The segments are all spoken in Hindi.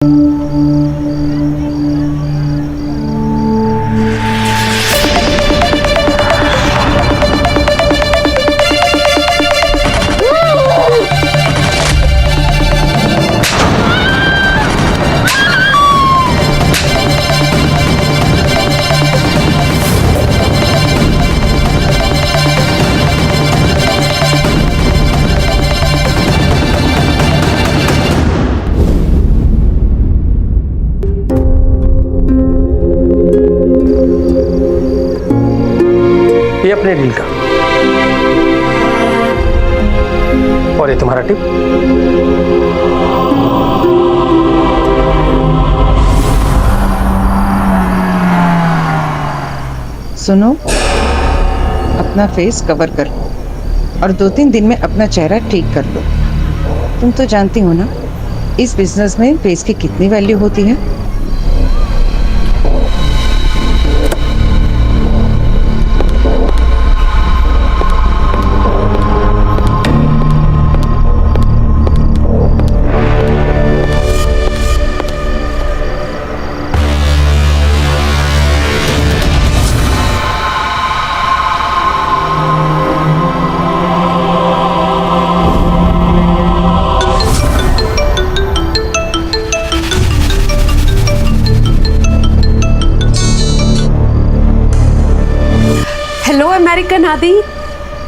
ये अपने डील का और ये तुम्हारा टिप। सुनो, अपना फेस कवर कर लो और 2-3 दिन में अपना चेहरा ठीक कर लो। तुम तो जानती हो ना इस बिजनेस में फेस की कितनी वैल्यू होती है। हेलो अमेरिकन आदि,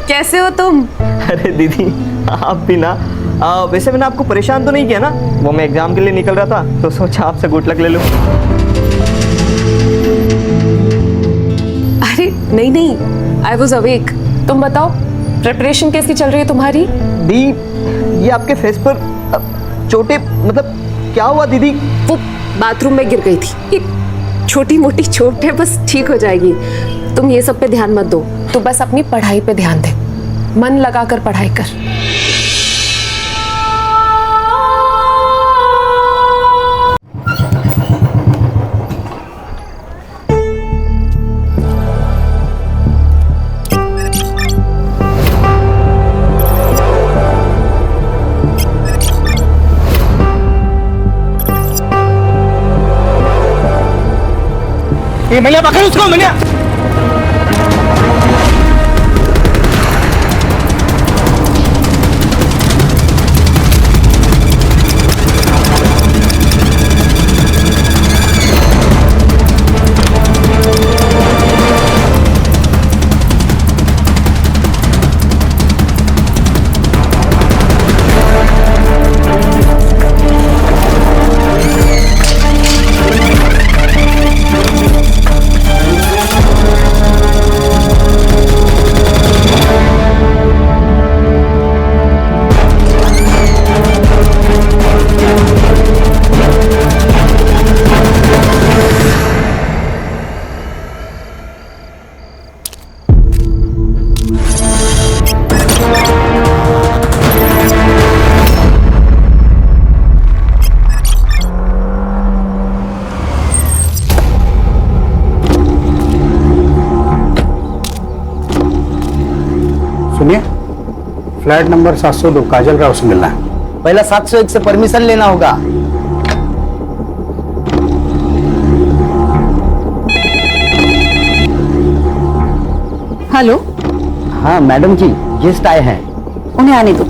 कैसे हो तुम? अरे दीदी आप भी ना। वैसे मैंने आपको परेशान तो नहीं किया ना? वो मैं एग्जाम के लिए निकल रहा था तो सोचा आपसे गुड लक ले लूं। अरे नहीं नहीं, आई वॉज अवेक। तुम बताओ प्रिपरेशन कैसी चल रही है तुम्हारी? दी ये आपके फेस पर चोटें, मतलब क्या हुआ दीदी? वो बाथरूम में गिर गई थी। ये छोटी मोटी चोट है, बस ठीक हो जाएगी। तुम ये सब पे ध्यान मत दो, तू बस अपनी पढ़ाई पे ध्यान दे। मन लगाकर पढ़ाई कर। ये मैंने पकड़ उसको, मैंने सुनिए, फ्लैट नंबर 702 काजल राव से मिलना है। पहला 701 से परमिशन लेना होगा। हेलो, हाँ मैडम जी, गेस्ट आए हैं। उन्हें आने दो।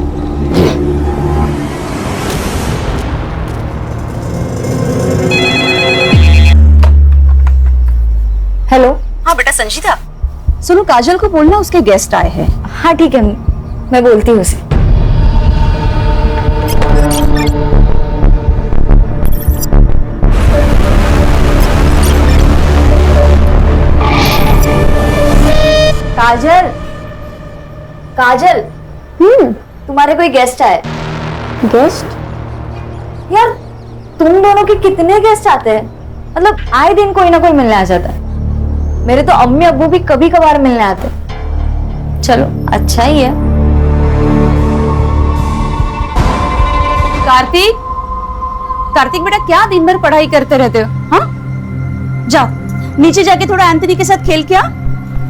हेलो। हाँ बेटा संजीता। सुनो, काजल को बोलना उसके गेस्ट आए हैं। हाँ ठीक है, मैं बोलती हूँ उसे। काजल, काजल, तुम्हारे कोई गेस्ट आए। गेस्ट? यार तुम दोनों के कितने गेस्ट आते हैं? मतलब आए दिन कोई ना कोई मिलने आ जाता है। मेरे तो अम्मी अब्बू भी कभी कभार मिलने आते। चलो अच्छा ही है। कार्तिक, कार्तिक बेटा क्या दिन भर पढ़ाई करते रहते हो? हाँ जाओ नीचे जाके थोड़ा एंथनी के साथ खेल के आ।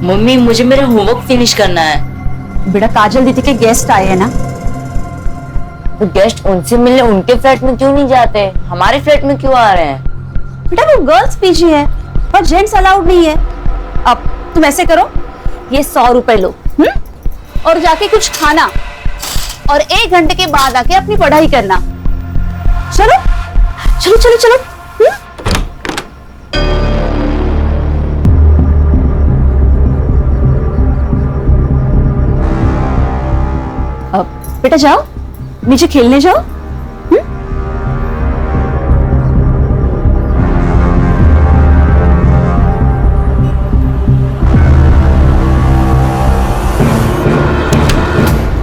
मम्मी मुझे मेरा होमवर्क फिनिश करना है। बेटा काजल दीदी के गेस्ट आए हैं ना, तो गेस्ट उनसे मिलने उनके फ्लैट में क्यों नहीं जाते, हमारे फ्लैट में क्यों आ रहे हैं? बेटा वो गर्ल्स पीजी है और जेंट्स अलाउड नहीं है। अब तुम ऐसे करो, ये 100 रुपए लो, और जाके कुछ खाना और 1 घंटे के बाद आके अपनी पढ़ाई करना। चलो चलो चलो चलो। अब बेटा जाओ, नीचे खेलने जाओ।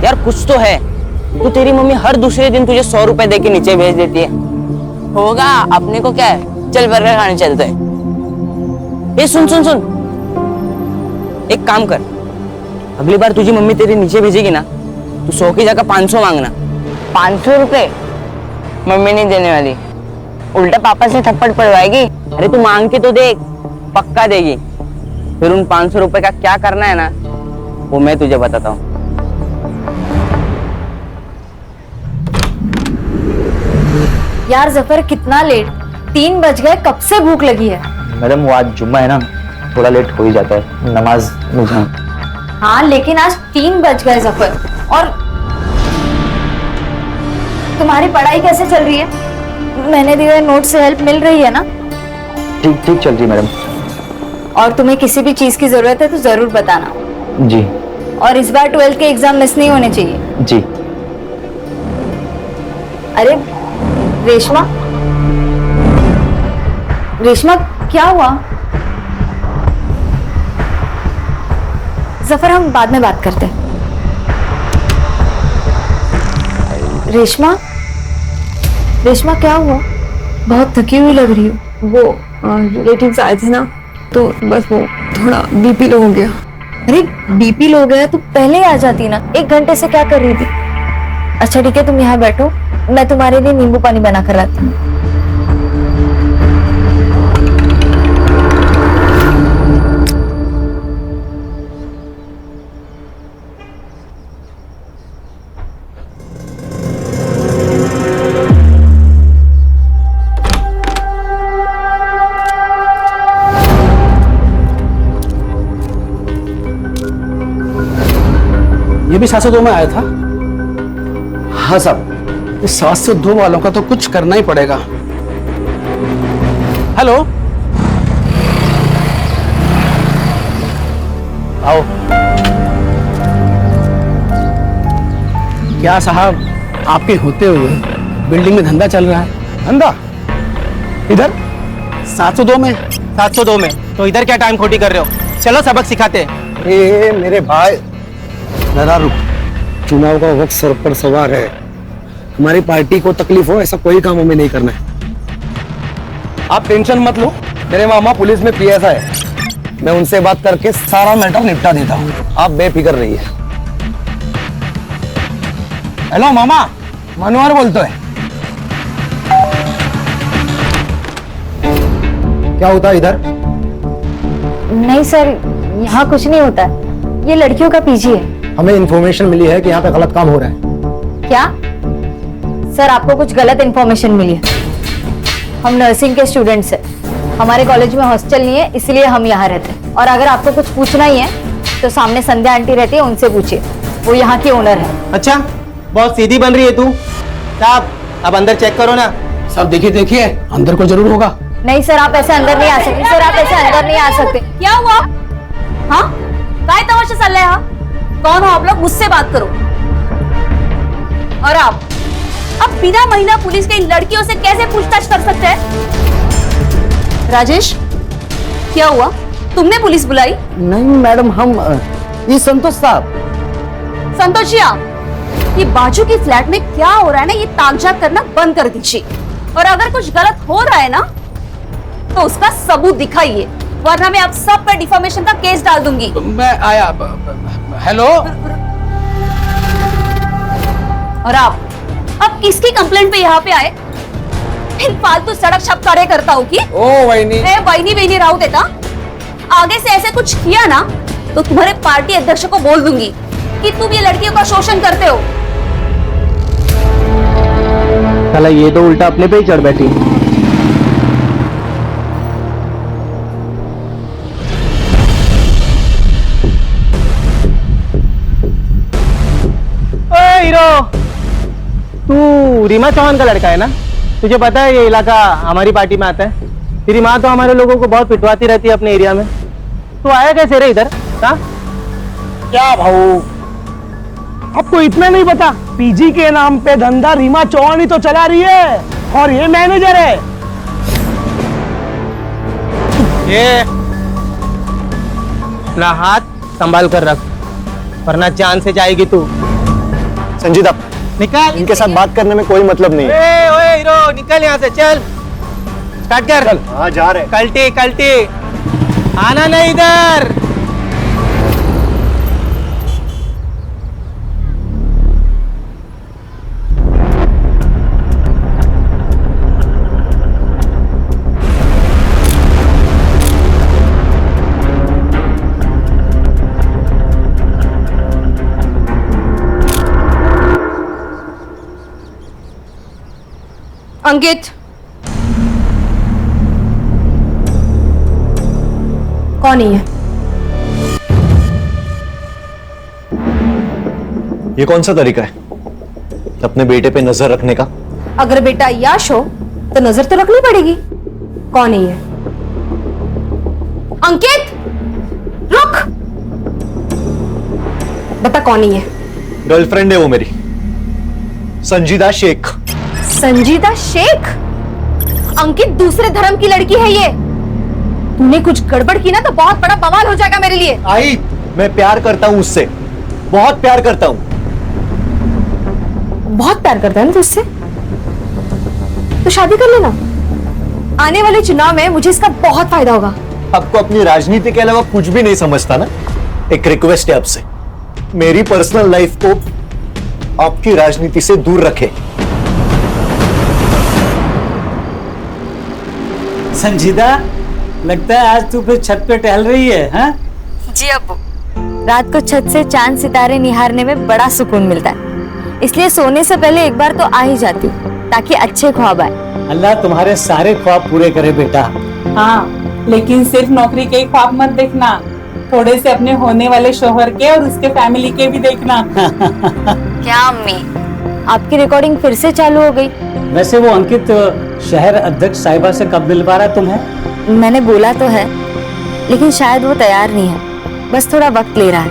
यार कुछ तो है, तो तेरी मम्मी हर दूसरे दिन तुझे 100 रुपए दे के नीचे भेज देती है। होगा, अपने को क्या है, चल बर्गर खाने चलते हैं। ए सुन सुन सुन, एक काम कर, अगली बार तुझी मम्मी तेरी नीचे भेजेगी ना, तू 100 की जगह 500 मांगना। 500 रुपए मम्मी नहीं देने वाली, उल्टा पापा से थप्पड़ पड़वाएगी। अरे तू मांग के तो देख, पक्का देगी। फिर उन 500 रुपए का क्या करना है ना, वो मैं तुझे बताता हूँ। यार जफर कितना लेट, 3 बज गए, कब से भूख लगी है। मैडम वो आज जुम्मा है ना, थोड़ा लेट हो ही जाता है, नमाज में जाऊं। हाँ लेकिन आज 3 बज गए जफर। और तुम्हारी पढ़ाई कैसे चल रही है? मैंने दिए हुए नोट से हेल्प मिल रही है ना? ठीक ठीक चल रही मैडम। और तुम्हें किसी भी चीज की जरूरत है तो जरूर बताना। जी और इस बार 12th के एग्जाम मिस नहीं होने चाहिए। जी। अरे रेशमा, रेशमा क्या हुआ? जफर हम बाद में बात करते हैं। रेशमा, रेशमा क्या हुआ? बहुत थकी हुई लग रही हो। वो रिलेटिव्स आए थे ना, तो बस वो थोड़ा बीपी लो हो गया। अरे बीपी लो गया तो पहले ही आ जाती ना, 1 घंटे से क्या कर रही थी? अच्छा ठीक है, तुम यहाँ बैठो, मैं तुम्हारे लिए नींबू पानी बना कर लाती हूँ। ये भी 702 में आया था। हाँ साहब, इस 702 वालों का तो कुछ करना ही पड़ेगा। हेलो, आओ। क्या साहब, आपके होते हुए बिल्डिंग में धंधा चल रहा है? धंधा इधर 702 में? 702 में तो इधर क्या टाइम खोटी कर रहे हो? चलो सबक सिखाते हैं। ए मेरे भाई, जरा रुक। चुनाव का वक्त सर पर सवार है, हमारी पार्टी को तकलीफ हो ऐसा कोई काम हमें नहीं करना है। आप टेंशन मत लो, मेरे मामा पुलिस में PSI है, मैं उनसे बात करके सारा मैटर निपटा देता हूँ, आप बेफिक्र रहिए। हेलो मामा, मनोहर बोलते हैं। क्या होता है इधर? नहीं सर, यहाँ कुछ नहीं होता है, ये लड़कियों का पीजी है। हमें इंफॉर्मेशन मिली है कि यहाँ पे गलत काम हो रहा है। क्या सर, आपको कुछ गलत इन्फॉर्मेशन मिली है? हम नर्सिंग के स्टूडेंट्स हैं, हमारे कॉलेज में हॉस्टल नहीं है, इसलिए हम यहाँ रहते हैं। और अगर आपको कुछ पूछना ही है तो सामने संध्या आंटी रहती है, उनसे पूछिए, वो यहाँ की ओनर है। अच्छा, बहुत सीधी बन रही है तू। साहब अब अंदर चेक करो ना। सब देखिए देखिए, अंदर को जरूर होगा। नहीं सर, आप ऐसे अंदर नहीं आ सकते। सर आप ऐसे अंदर नहीं आ सकते। क्या हुआ? हाँ, काय तमाशा चल रहा है? हाँ? कौन हो आप लोग? मुझसे बात करो। और आप अब बिना महिला पुलिस के इन लड़कियों से कैसे पूछताछ कर सकते हैं? राजेश, क्या हुआ? तुमने पुलिस बुलाई? नहीं मैडम, हम ये संतोष साहब। संतोषिया, ये बाजू की फ्लैट में क्या हो रहा है ना, ये ताकझाक करना बंद कर दीजिए। और अगर कुछ गलत हो रहा है ना तो उसका सबूत दिखाइए, वरना मैं आप सब पर डिफॉर्मेशन का केस डाल दूंगी। मैं आया। हेलो। और आप अब किसकी कंप्लेंट पे यहाँ पे आए? इन फालतू सड़क छप खड़े करता हूँ की? ओ वहीनी, वहीनी राहू देता। आगे से ऐसे कुछ किया ना तो तुम्हारे पार्टी अध्यक्ष को बोल दूंगी कि तुम ये लड़कियों का शोषण करते हो। साला ये तो उल्टा अपने पे ही चढ़ बैठी। ओए हीरो, तू रीमा चौहान का लड़का है ना? तुझे पता है ये इलाका हमारी पार्टी में आता है। तेरी माँ तो हमारे लोगों को बहुत पिटवाती रहती है अपने एरिया में। तू आया कैसे रे इधर? हाँ? क्या भाऊ, आपको इतना नहीं पता? पीजी के नाम पे धंधा रीमा चौहान ही तो चला रही है और ये मैनेजर है। ये अपना हाथ संभाल कर रख, वरना जान से जाएगी तू। संजीदा, निकल। इनके साथ बात करने में कोई मतलब नहीं है। ओए हीरो, निकल यहाँ से, चल स्टार्ट कर। हाँ जा रहे। कल्टी कल्टी, आना नहीं इधर। अंकित, कौन है? ये कौन सा तरीका है अपने बेटे पे नजर रखने का? अगर बेटा याश हो तो नजर तो रखनी पड़ेगी। कौन है ये? अंकित, रुक, बता कौन है ये? गर्लफ्रेंड है वो मेरी, संजीदा शेख। संजीदा शेख? अंकित, दूसरे धर्म की लड़की है ये। तूने कुछ गड़बड़ की ना तो बहुत बड़ा बवाल हो जाएगा मेरे लिए। आई, मैं प्यार करता हूं उससे, बहुत प्यार करता हूं। बहुत प्यार करता है ना तू उससे? तो शादी कर लेना। आने वाले चुनाव में मुझे इसका बहुत फायदा होगा। आपको अपनी राजनीति के अलावा कुछ भी नहीं समझता ना? एक रिक्वेस्ट है आपसे, मेरी पर्सनल लाइफ को आपकी राजनीति से दूर रखे। संजीदा, लगता है आज तू फिर छत पे टहल रही है, हाँ? जी अब्बू, रात को छत से चांद सितारे निहारने में बड़ा सुकून मिलता है, इसलिए सोने से पहले एक बार तो आ ही जाती हूँ ताकि अच्छे ख्वाब आए। अल्लाह तुम्हारे सारे ख्वाब पूरे करे बेटा। हाँ, लेकिन सिर्फ नौकरी के ही ख्वाब मत देखना, थोड़े से अपने होने वाले शोहर के और उसके फैमिली के भी देखना। क्या अम्मी, आपकी रिकॉर्डिंग फिर से चालू हो गई? वैसे वो अंकित शहर अध्यक्ष साहिबा से कब मिलवा रहा तुम्हें? मैंने बोला तो है, लेकिन शायद वो तैयार नहीं है, बस थोड़ा वक्त ले रहा है।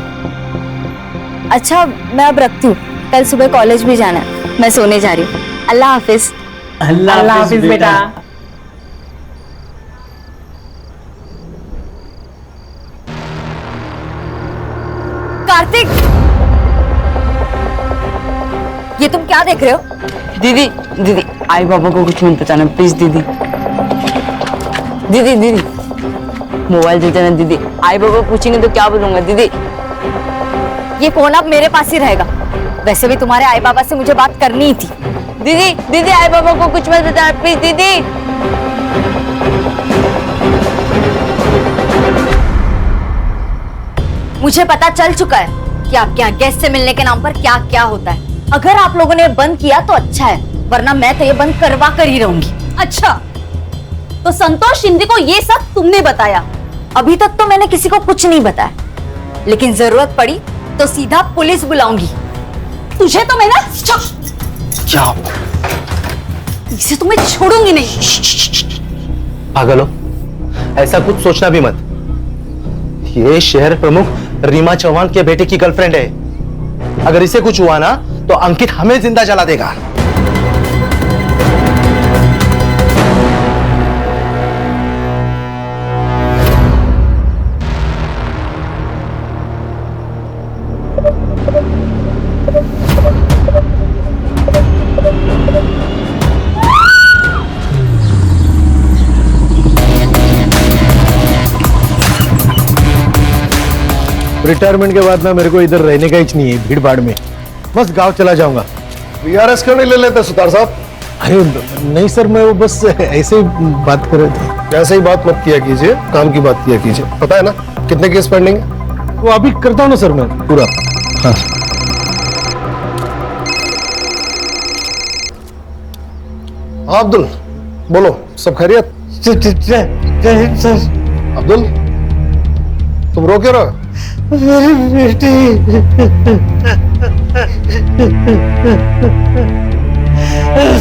अच्छा, मैं अब रखती हूँ, कल सुबह कॉलेज भी जाना है, मैं सोने जा रही हूँ। अल्लाह हाफिज। अल्लाह हाफिज बेटा। कार्तिक, ये तुम क्या देख रहे हो? दीदी दीदी, आई बाबा को कुछ मत बताना प्लीज दीदी। दीदी दीदी, मोबाइल दे देना दीदी, आई बाबा पूछेंगे तो क्या बोलूंगा दीदी? ये फोन अब मेरे पास ही रहेगा। वैसे भी तुम्हारे आई बाबा से मुझे बात करनी ही थी। दीदी दीदी, आई बाबा को कुछ मत बताना प्लीज दीदी। मुझे पता चल चुका है कि आपके यहाँ गेस्ट से मिलने के नाम पर क्या क्या होता है। अगर आप लोगों ने बंद किया तो अच्छा है, वरना मैं तो ये बंद करवा कर ही रहूंगी। अच्छा, तो संतोष शिंदे को ये सब तुमने बताया? अभी तक तो मैंने किसी को कुछ नहीं बताया, लेकिन जरूरत पड़ी तो सीधा पुलिस बुलाऊंगी। तुझे तो मैं ना क्या इसे तो मैं छोड़ूंगी नहीं। पागल हो, ऐसा कुछ सोचना भी मत। ये शहर प्रमुख रीमा चौहान के बेटे की गर्लफ्रेंड है। अगर इसे कुछ हुआ ना तो अंकित हमें जिंदा जला देगा। रिटायरमेंट के बाद ना मेरे को इधर रहने का ही नहीं है, भीड़ भाड़ में बस गांव चला जाऊंगा। वीआरएस क्यों नहीं ले लेते सुतार साहब? अरे नहीं सर, मैं वो बस ऐसे ही बात कर रहे थे। ऐसे ही बात मत किया कीजिए, काम की बात किया कीजिए। पता है ना कितने केस पेंडिंग है? वो अभी करता हूँ ना सर मैं पूरा। हाँ हाँ अब्दुल, बोलो, सब खैरियत? सर, अब्दुल, तुम रो क्यों रहे हो? मेरी बेटी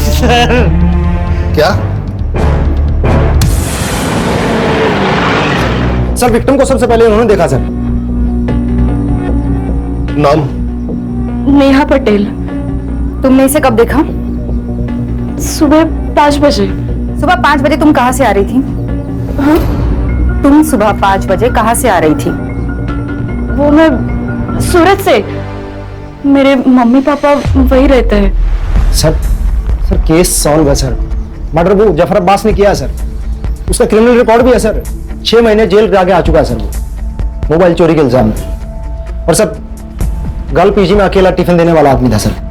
सर। क्या? सर, विक्टिम को सबसे पहले उन्होंने देखा सर। नाम? नेहा पटेल। तुमने इसे कब देखा? सुबह 5 बजे। सुबह 5 बजे तुम कहाँ से आ रही थी? हाँ? तुम सुबह 5 बजे कहाँ से आ रही थी? वो मैं सूरत से। मेरे मम्मी पापा वही रहते हैं। सर केस सॉल्व है सर। मर्डर वो जफर अब्बास ने किया है सर। उसका क्रिमिनल रिकॉर्ड भी है सर। 6 महीने जेल के आगे आ चुका है सर वो, मोबाइल चोरी के इल्जाम में। और सर गर्ल पीजी में अकेला टिफिन देने वाला आदमी था सर।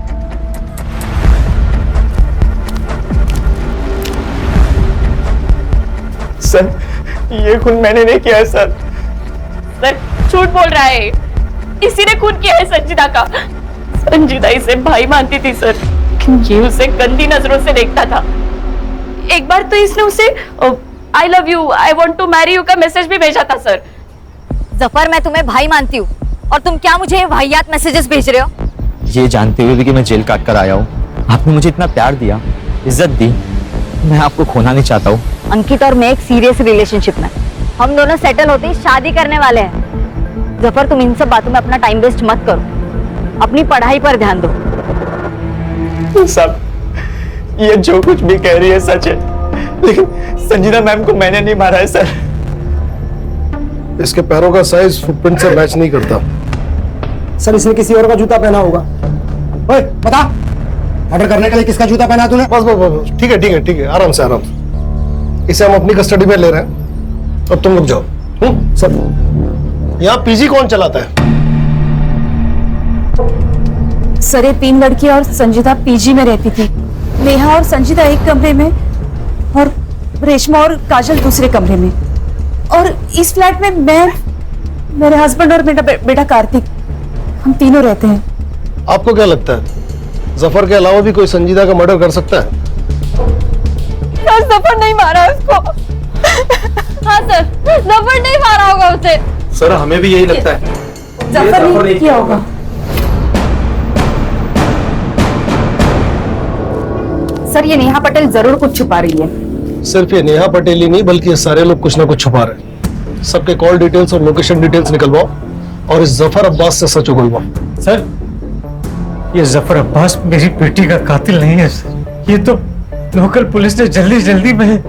सर, ये खून मैंने नहीं किया है सर। सर झूठ बोल रहा है। इसी ने खून किया है संजीदा का। संजीदा इसे भाई मानती थी सर, लेकिन ये उसे गंदी नजरों से देखता था। एक बार तो इसने उसे I love you, I want to marry you का मैसेज भी भेजा था सर। जफर, मैं तुम्हें भाई मानती हूँ और तुम क्या मुझे ये वाहियात मैसेजेस भेज रहे हो? ये जानते हुए भी कि मैं जेल काट कर आया हूँ, आपने मुझे इतना प्यार दिया, इज्जत दी, मैं आपको खोना नहीं चाहता हूँ। अंकित और मैं एक सीरियस रिलेशनशिप में, हम दोनों सेटल होते ही शादी करने वाले हैं। जफर, तुम इन सब बातों में अपना टाइम वेस्ट मत करो, अपनी पढ़ाई पर ध्यान दो। सब ये जो कुछ भी कह रही है सच है, लेकिन संजीदा मैम को मैंने नहीं मारा है सर। इसके पैरों का साइज फुटप्रिंट से मैच नहीं करता। सर इसने किसी और का जूता पहना होगा। ओए बता, ऑर्डर करने के लिए किसका जूता पहना तूने? बस बस बस, ठीक है ठीक है ठीक है, आराम से आराम से। इसे हम अपनी कस्टडी में ले रहे हैं, अब तुम रुक जाओ। सर यहाँ पीजी कौन चलाता है? सर, ये 3 लड़कियां और संजीदा पीजी में रहती थी। नेहा और संजीदा एक कमरे में और रेशमा और काजल दूसरे कमरे में। और इस फ्लैट में मैं, मेरे हस्बैंड और मेरा बेटा कार्तिक, हम तीनों रहते हैं। आपको क्या लगता है जफर के अलावा भी कोई संजीदा का मर्डर कर सकता है? सर, जफर नहीं मारा उसको। हाँ सर, जफर नहीं मारा होगा उसे। सर हमें भी यही लगता है। जफर नहीं किया होगा। सर, ये नेहा पटेल जरूर कुछ छुपा रही है। सिर्फ ये नेहा पटेल ही नहीं, बल्कि ये सारे लोग कुछ ना कुछ छुपा रहे हैं। सबके कॉल डिटेल्स और लोकेशन डिटेल्स निकलवाओ और इस जफर अब्बास से सच उगलवाओ। सर ये जफर अब्बास मेरी बेटी का कातिल नहीं है सर। ये तो लोकल पुलिस ने जल्दी जल्दी में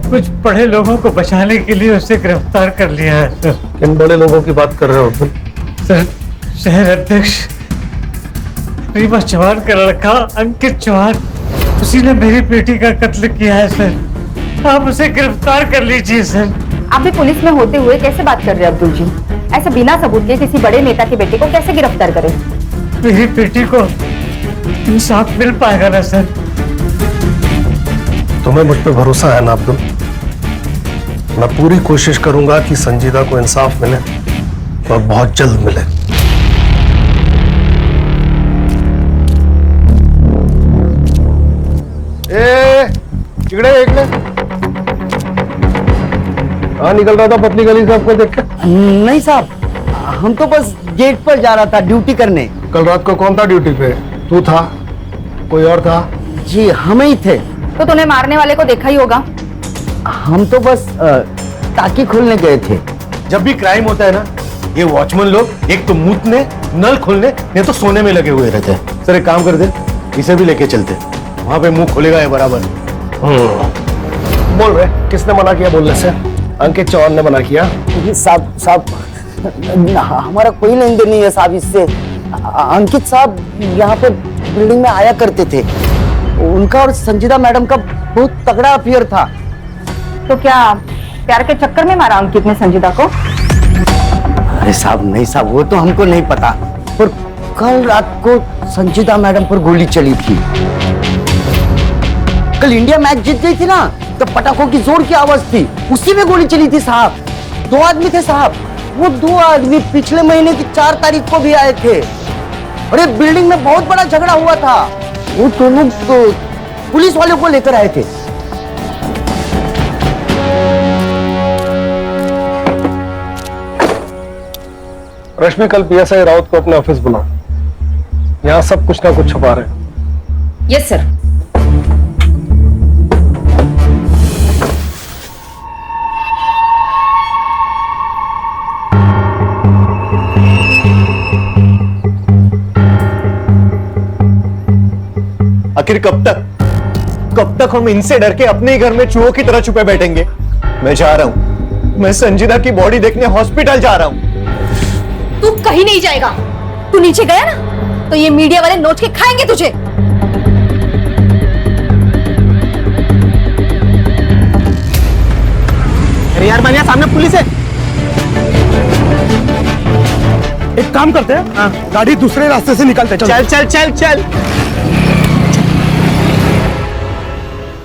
कुछ बड़े लोगों को बचाने के लिए उसे गिरफ्तार कर लिया है सर। इन बड़े लोगों की बात कर रहे हो? सर शहर अध्यक्ष रीमा चौहान का लड़का अंकित चौहान, उसी ने मेरी बेटी का कत्ल किया है सर। आप उसे गिरफ्तार कर लीजिए सर। आप भी पुलिस में होते हुए कैसे बात कर रहे हैं अब्दुल जी? ऐसे बिना सबूत के किसी बड़े नेता के बेटे को कैसे गिरफ्तार करें? मेरी बेटी को इंसाफ मिल पाएगा ना सर? तुम्हें मुझ पर भरोसा है ना अब्दुल? मैं पूरी कोशिश करूंगा कि संजीदा को इंसाफ मिले और बहुत जल्द मिले। इकड़े इकड़े कहाँ निकल रहा था पतली गली से आपको देख के? नहीं साहब, हम तो बस गेट पर जा रहा था ड्यूटी करने। कल रात को कौन था ड्यूटी पे? तू था? कोई और था? जी हम ही थे। तो तूने मारने वाले को देखा ही होगा। हम तो बस ताकी खोलने गए थे। जब भी क्राइम होता है ना, ये वॉचमैन लोग एक तो मूतने, नल खोलने, नहीं तो सोने में लगे हुए रहते हैं। सर एक काम कर दे, इसे भी लेके चलते, वहां पे मुंह खोलेगा ये बराबर। बोल रहे किसने मना किया बोलने से? अंकित चौहान ने मना किया। साहब हमारा कोई लेन देन नहीं है साहब इससे। अंकित साहब यहाँ पे बिल्डिंग में आया करते थे। उनका और संजीदा मैडम का बहुत तगड़ा अफेयर था। तो क्या प्यार के चक्कर में मारा अंकित ने संजीदा को? अरे साहब नहीं साहब, वो तो हमको नहीं पता, पर कल रात को संजीदा मैडम पर गोली चली थी। कल इंडिया मैच जीत गई थी ना, तो पटाखों की जोर की आवाज थी, उसी में गोली चली थी साहब। 2 आदमी थे साहब। वो 2 आदमी पिछले महीने की 4 तारीख को भी आए थे। अरे बिल्डिंग में बहुत बड़ा झगड़ा हुआ था। वो दोनों तो पुलिस वालों को लेकर आए थे। रश्मि, कल पीएसआई राउत को अपने ऑफिस बुलाओ। यहाँ सब कुछ ना कुछ छुपा रहे हैं। Yes sir. आखिर कब तक हम इनसे डर के अपने ही घर में चूहों की तरह छुपे बैठेंगे? मैं जा रहा हूं, मैं संजीदा की बॉडी देखने हॉस्पिटल जा रहा हूं। तू कहीं नहीं जाएगा। तू नीचे गया ना तो ये मीडिया वाले नोच के खाएंगे तुझे। अरे यार बनिया, सामने पुलिस है। एक काम करते हैं, गाड़ी दूसरे रास्ते से निकालते हैं। चल चल चल चल।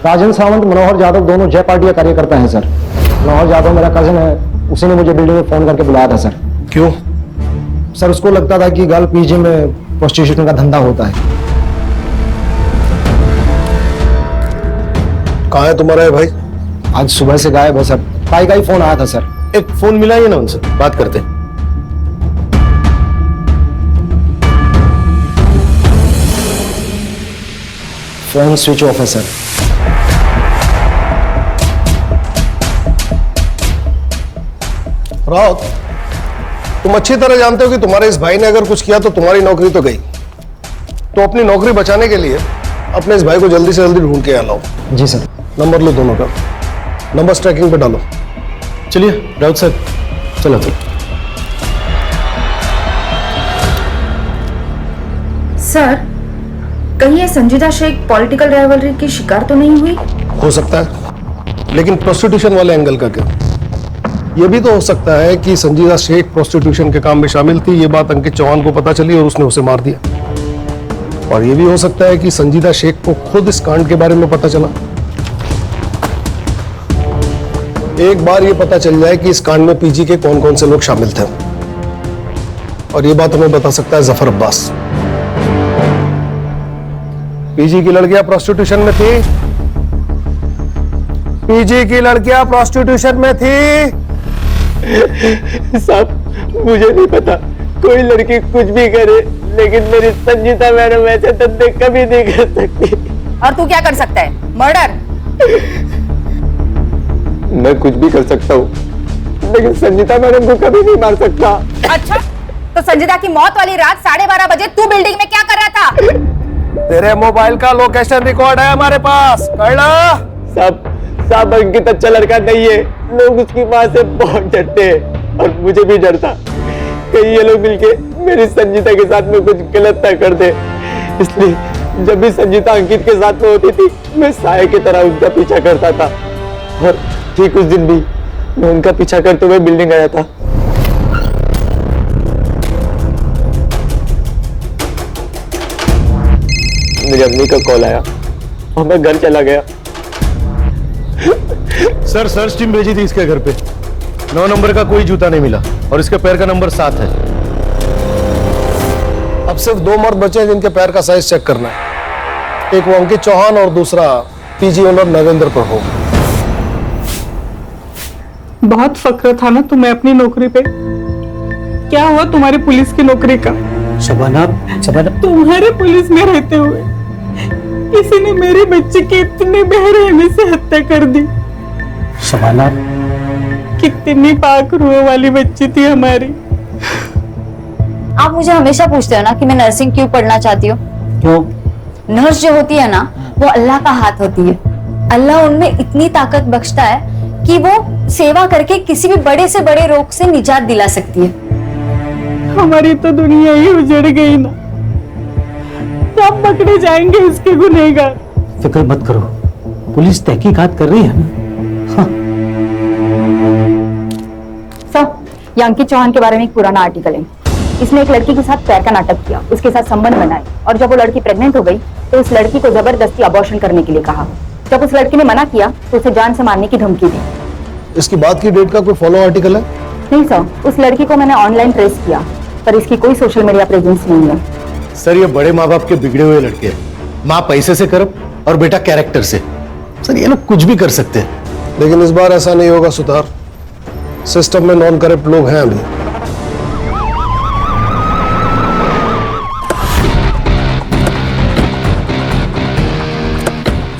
राजन सावंत, मनोहर यादव दोनों जय पार्टी का कार्यकर्ता हैं सर। मनोहर यादव मेरा कजिन है, उसी ने मुझे बिल्डिंग में फोन करके बुलाया था सर। क्यों? सर उसको लगता था कि गर्ल पीजी में प्रोस्टिट्यूशन का धंधा होता है। कहाँ है तुम्हारा भाई? आज सुबह से गायब है सर। भाई का ही फोन आया था सर। एक फोन मिला ही ना उनसे, बात करते हैं। फोन स्विच ऑफ है सर। राउत, तुम अच्छी तरह जानते हो कि तुम्हारे इस भाई ने अगर कुछ किया तो तुम्हारी नौकरी तो गई। तो अपनी नौकरी बचाने के लिए अपने इस भाई को जल्दी से जल्दी ढूंढ के लाओ। जी सर। नंबर लो दोनों का, नंबर ट्रैकिंग पे डालो। चलिए राउत सर, चलो। सर, कहीं ये संजीदा शेख पॉलिटिकल राइवलरी की शिकार तो नहीं हुई? हो सकता है, लेकिन प्रोस्टिट्यूशन वाले एंगल का क्या? यह भी तो हो सकता है कि संजीदा शेख प्रोस्टिट्यूशन के काम में शामिल थी, ये बात अंकित चौहान को पता चली और उसने उसे मार दिया। और यह भी हो सकता है कि संजीदा शेख को खुद इस कांड के बारे में पता चला। एक बार ये पता चल जाए कि इस कांड में पीजी के कौन कौन से लोग शामिल थे, और ये बात हमें बता सकता है जफर अब्बास। पीजी की लड़कियां प्रोस्टिट्यूशन में थी। पीजी की लड़कियां प्रोस्टिट्यूशन में थी। साहब मुझे नहीं पता, कोई लड़की कुछ भी करे, लेकिन मेरी संजीता मैडम ऐसे धंधे कभी नहीं कर सकती। और तू क्या कर सकता है? मर्डर? मैं कुछ भी कर सकता हूँ, लेकिन संजीता मैडम को कभी नहीं मार सकता। अच्छा, तो संजीदा की मौत वाली रात 12:30 बजे तू बिल्डिंग में क्या कर रहा था? तेरे मोबाइल का लोकेशन रिकॉर्ड है हमारे पास, कहना। साहब अंकित अच्छा लड़का नहीं है, लोग उसकी माँ से बहुत डरते हैं और मुझे भी डर था कहीं ये लोग मिलके मेरी संजीता के साथ में कुछ गलत ना कर दे। इसलिए जब भी संजीता अंकित के साथ में होती थी, मैं साये की तरह उनका पीछा करता था, और ठीक उस दिन भी मैं उनका पीछा करते हुए बिल्डिंग आया था। मेरी अम्मी का कॉल आया और मैं घर चला गया। सर सर्च टीम भेजी थी इसके घर पे, 9 नंबर का कोई जूता नहीं मिला और इसके पैर का नंबर 7 है। अब सिर्फ 2 मर्द बचे हैं जिनके पैर का साइज चेक करना है। एक वो अंकित चौहान और दूसरा पीजी ओनर नरेंद्र प्रभु। बहुत फक्र था ना तुम्हें अपनी नौकरी पे। क्या हुआ तुम्हारी पुलिस की नौकरी का? शबाना, तुम्हारे पुलिस में रहते हुए किसी ने मेरे बच्चे की इतने बेरहमी से हत्या कर दी। शबाना, कितनी पाक रूह वाली बच्ची थी हमारी। आप मुझे हमेशा पूछते हो ना कि मैं नर्सिंग क्यों पढ़ना चाहती हूँ। क्यों? नर्स जो होती है ना, वो अल्लाह का हाथ होती है। अल्लाह उनमें इतनी ताकत बख्शता है कि वो सेवा करके किसी भी बड़े से बड़े रोग से निजात दिला सकती है। हमारी तो दुनिया ही उजड़ गई ना, कब पकड़े जाएंगे इसके गुनहगार? फिक्र मत करो, पुलिस तहकीकात कर रही है ना। हाँ। सर, ये अंकित चौहान के बारे में एक पुराना आर्टिकल है। इसने एक लड़की के साथ प्यार का नाटक किया, उसके साथ संबंध बनाए, और जब वो लड़की प्रेग्नेंट हो गई तो उस लड़की को जबरदस्ती अबॉर्शन करने के लिए कहा। जब उस लड़की ने मना किया तो उसे जान से मारने की धमकी दी। इसकी बात की डेट का कोई फॉलो आर्टिकल है? नहीं सर, उस लड़की को मैंने ऑनलाइन ट्रेस किया, पर इसकी कोई सोशल मीडिया प्रेजेंस नहीं है। सर ये बड़े माँ बाप के बिगड़े हुए लड़के हैं। माँ पैसे से कर्म और बेटा कैरेक्टर से। सर ये लोग कुछ भी कर सकते हैं, लेकिन इस बार ऐसा नहीं होगा सुतार। सिस्टम में नॉन करप्ट लोग हैं अभी।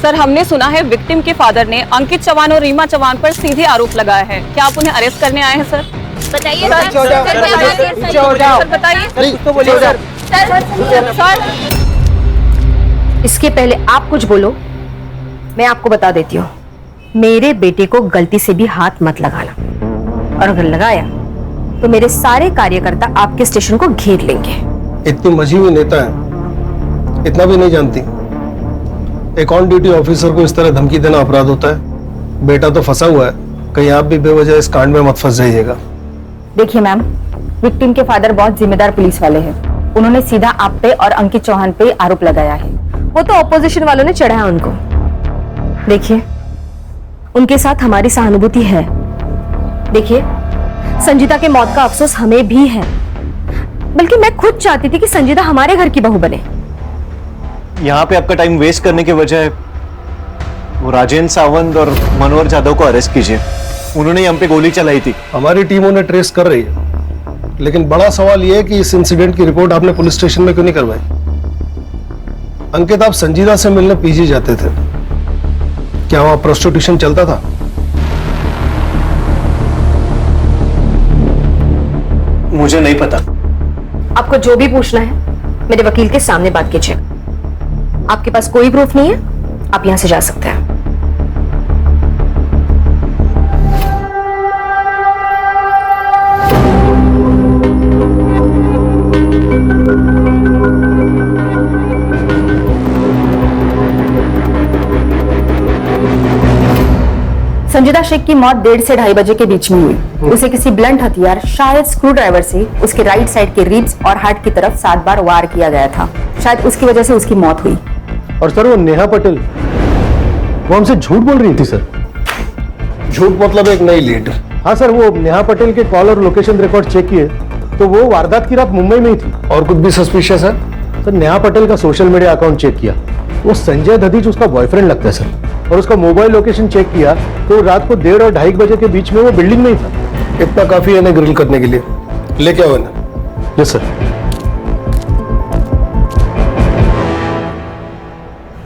सर, हमने सुना है विक्टिम के फादर ने अंकित चौहान और रीमा चौहान पर सीधे आरोप लगाया है। क्या आप उन्हें अरेस्ट करने आए हैं सर? बताइए सर, बताइए सर। इसके पहले आप कुछ बोलो, मैं आपको बता देती हूँ, मेरे बेटे को गलती से भी हाथ मत लगाना, और अगर लगाया तो मेरे सारे कार्यकर्ता आपके स्टेशन को घेर लेंगे। इतनी मजी हुई नेता है, इतना भी नहीं जानती। एक ऑन ड्यूटी ऑफिसर को इस तरह धमकी देना अपराध होता है। बेटा तो फंसा हुआ है, कहीं आप भी बेवजह इस कांड में मत फंस जाइएगा। देखिए मैम, विक्टिम के फादर बहुत जिम्मेदार पुलिस वाले हैं। उन्होंने सीधा आप पे और अंकित चौहान पे आरोप लगाया है। वो तो ऑपोजिशन वालों ने चढ़ाया उनको। देखिए, उनके साथ हमारी सहानुभूति है। देखिए, संजीता के मौत का अफसोस हमें भी है, बल्कि मैं खुद चाहती थी कि संजीता हमारे घर की बहू बने। यहाँ पे आपका टाइम वेस्ट करने के बजाय वो राजेंद्र सावंत और मनोहर जाधव को अरेस्ट कीजिए। उन्होंने ही हम पे गोली चलाई थी। हमारी टीम उन्हें ट्रेस कर रही है, लेकिन बड़ा सवाल यह है कि इस इंसिडेंट की रिपोर्ट आपने पुलिस स्टेशन में क्यों नहीं करवाई? अंकित, आप संजीता से मिलने पीजी जाते थे, क्या वहां प्रोस्टिट्यूशन चलता था? मुझे नहीं पता। आपको जो भी पूछना है मेरे वकील के सामने बात कीजिए। आपके पास कोई प्रूफ नहीं है, आप यहां से जा सकते हैं। संजीदा शेख की मौत 1:30 से 2:30 बजे के बीच में हुई। उसे किसी ब्लंट हथियार, शायद स्क्रू ड्राइवर से उसके राइट साइड के रिब्स और हार्ट की तरफ 7 बार वार किया गया था। शायद उसकी वजह से उसकी मौत हुई। और सर वो नेहा पटेल, वो हमसे झूठ बोल रही थी सर। झूठ मतलब एक नई लीड? हाँ सर, वो नेहा पटेल के कॉल और लोकेशन रिकॉर्ड चेक किए तो वो वारदात की रात मुंबई में ही थी। और कुछ भी सस्पिशियस है? सर, नेहा पटेल का सोशल मीडिया अकाउंट चेक किया, वो संजय दधीच उसका बॉयफ्रेंड लगता है सर। और उसका मोबाइल लोकेशन चेक किया तो रात को 1:30 और 2:30 बजे के बीच में वो बिल्डिंग में ही था। इतना काफी है इन्हें ग्रिल करने के लिए। लेके आओ इन्हें। Yes sir.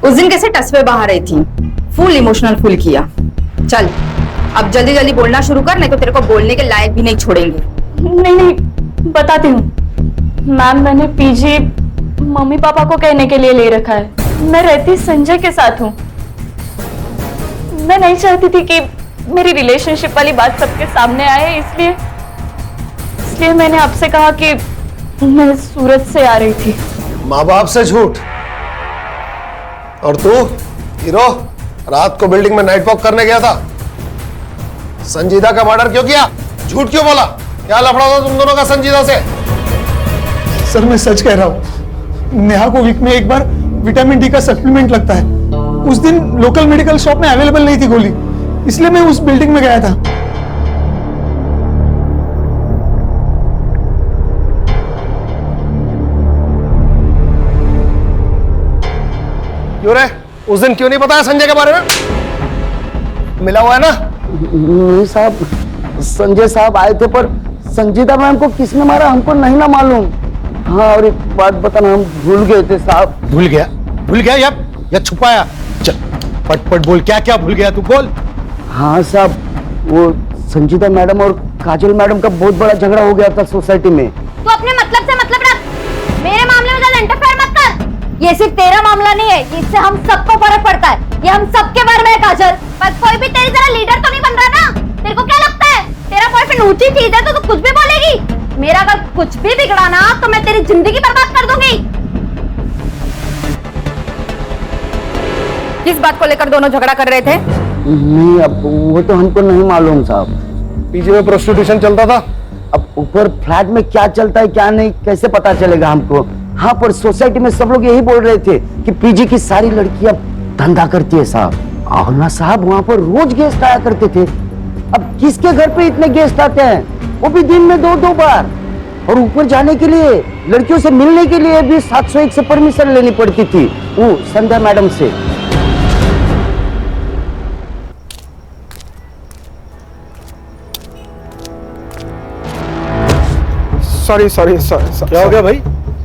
उस दिन कैसे टसवे बहा रही थी, फुल इमोशनल फुल किया। चल अब जल्दी जल्दी बोलना शुरू कर, नहीं तो तेरे को बोलने के लायक भी नहीं छोड़ेंगे। नहीं, बताती हूँ मैम। मैंने पीजी मम्मी पापा को कहने के लिए ले रखा है। मैं रहती संजय के साथ हूँ। मैं नहीं चाहती थी कि मेरी रिलेशनशिप वाली बात सबके सामने आए, इसलिए मैंने आपसे कहा कि मैं सूरत से आ रही थी। माँ बाप से झूठ, और तू हीरो रात को बिल्डिंग में नाइट वॉक करने गया था। संजीदा का मर्डर क्यों किया? झूठ क्यों बोला? क्या लफड़ा था तुम दोनों का संजीदा से? सर मैं सच कह रहा हूँ, नेहा को वीक में एक बार विटामिन डी का सप्लीमेंट लगता है। उस दिन लोकल मेडिकल शॉप में अवेलेबल नहीं थी गोली, इसलिए मैं उस बिल्डिंग में गया था। क्यों रे? उस दिन क्यों नहीं बताया संजय के बारे में? मिला हुआ है ना? नहीं साहब, संजय साहब आए थे, पर संजीदा मैम को किसने मारा हमको नहीं ना मालूम। हाँ, और एक बात बताना, हम भूल गए थे साहब। भूल गया या छुपाया? चल पट बोल, क्या क्या भूल गया तू, बोल। हाँ साहब, वो संजीदा मैडम और काजल मैडम का बहुत बड़ा झगड़ा हो गया था सोसाइटी में। तू अपने मतलब से मतलब रख, मेरे मामले में ज्यादा इंटरफेयर मत कर। ये सिर्फ तेरा मामला नहीं है, इससे हम सबको फर्क पड़ता है। ये हम सबके बारे में है काजल। पर कोई भी तेरी तरह लीडर तो नहीं बन रहा ना। तेरे को क्या लगता है तेरा बॉयफ्रेंड ऊंची चीज है तो तू कुछ भी बोलेगी? मेरा अगर कुछ भी बिगड़ा ना तो मैं तेरी जिंदगी बर्बाद कर दूंगी। किस बात को लेकर दोनों झगड़ा कर रहे थे? नहीं, अब वो तो हमको नहीं मालूम साहब। पीजी में प्रोस्टिट्यूशन चलता था। अब ऊपर फ्लैट में क्या चलता है क्या नहीं कैसे पता चलेगा हमको? हाँ, पर सोसाइटी में सब लोग यही बोल रहे थे कि पीजी की सारी लड़कियां धंधा करती है साहब। और ना साहब, वहाँ पर रोज गेस्ट आया करते थे। अब किसके घर पे इतने गेस्ट आते हैं, वो भी दिन में 2-2 बार। और ऊपर जाने के लिए, लड़कियों से मिलने के लिए भी 701 से परमिशन लेनी पड़ती थी वो संध्या मैडम से। Sorry sorry sorry. क्या हो गया भाई?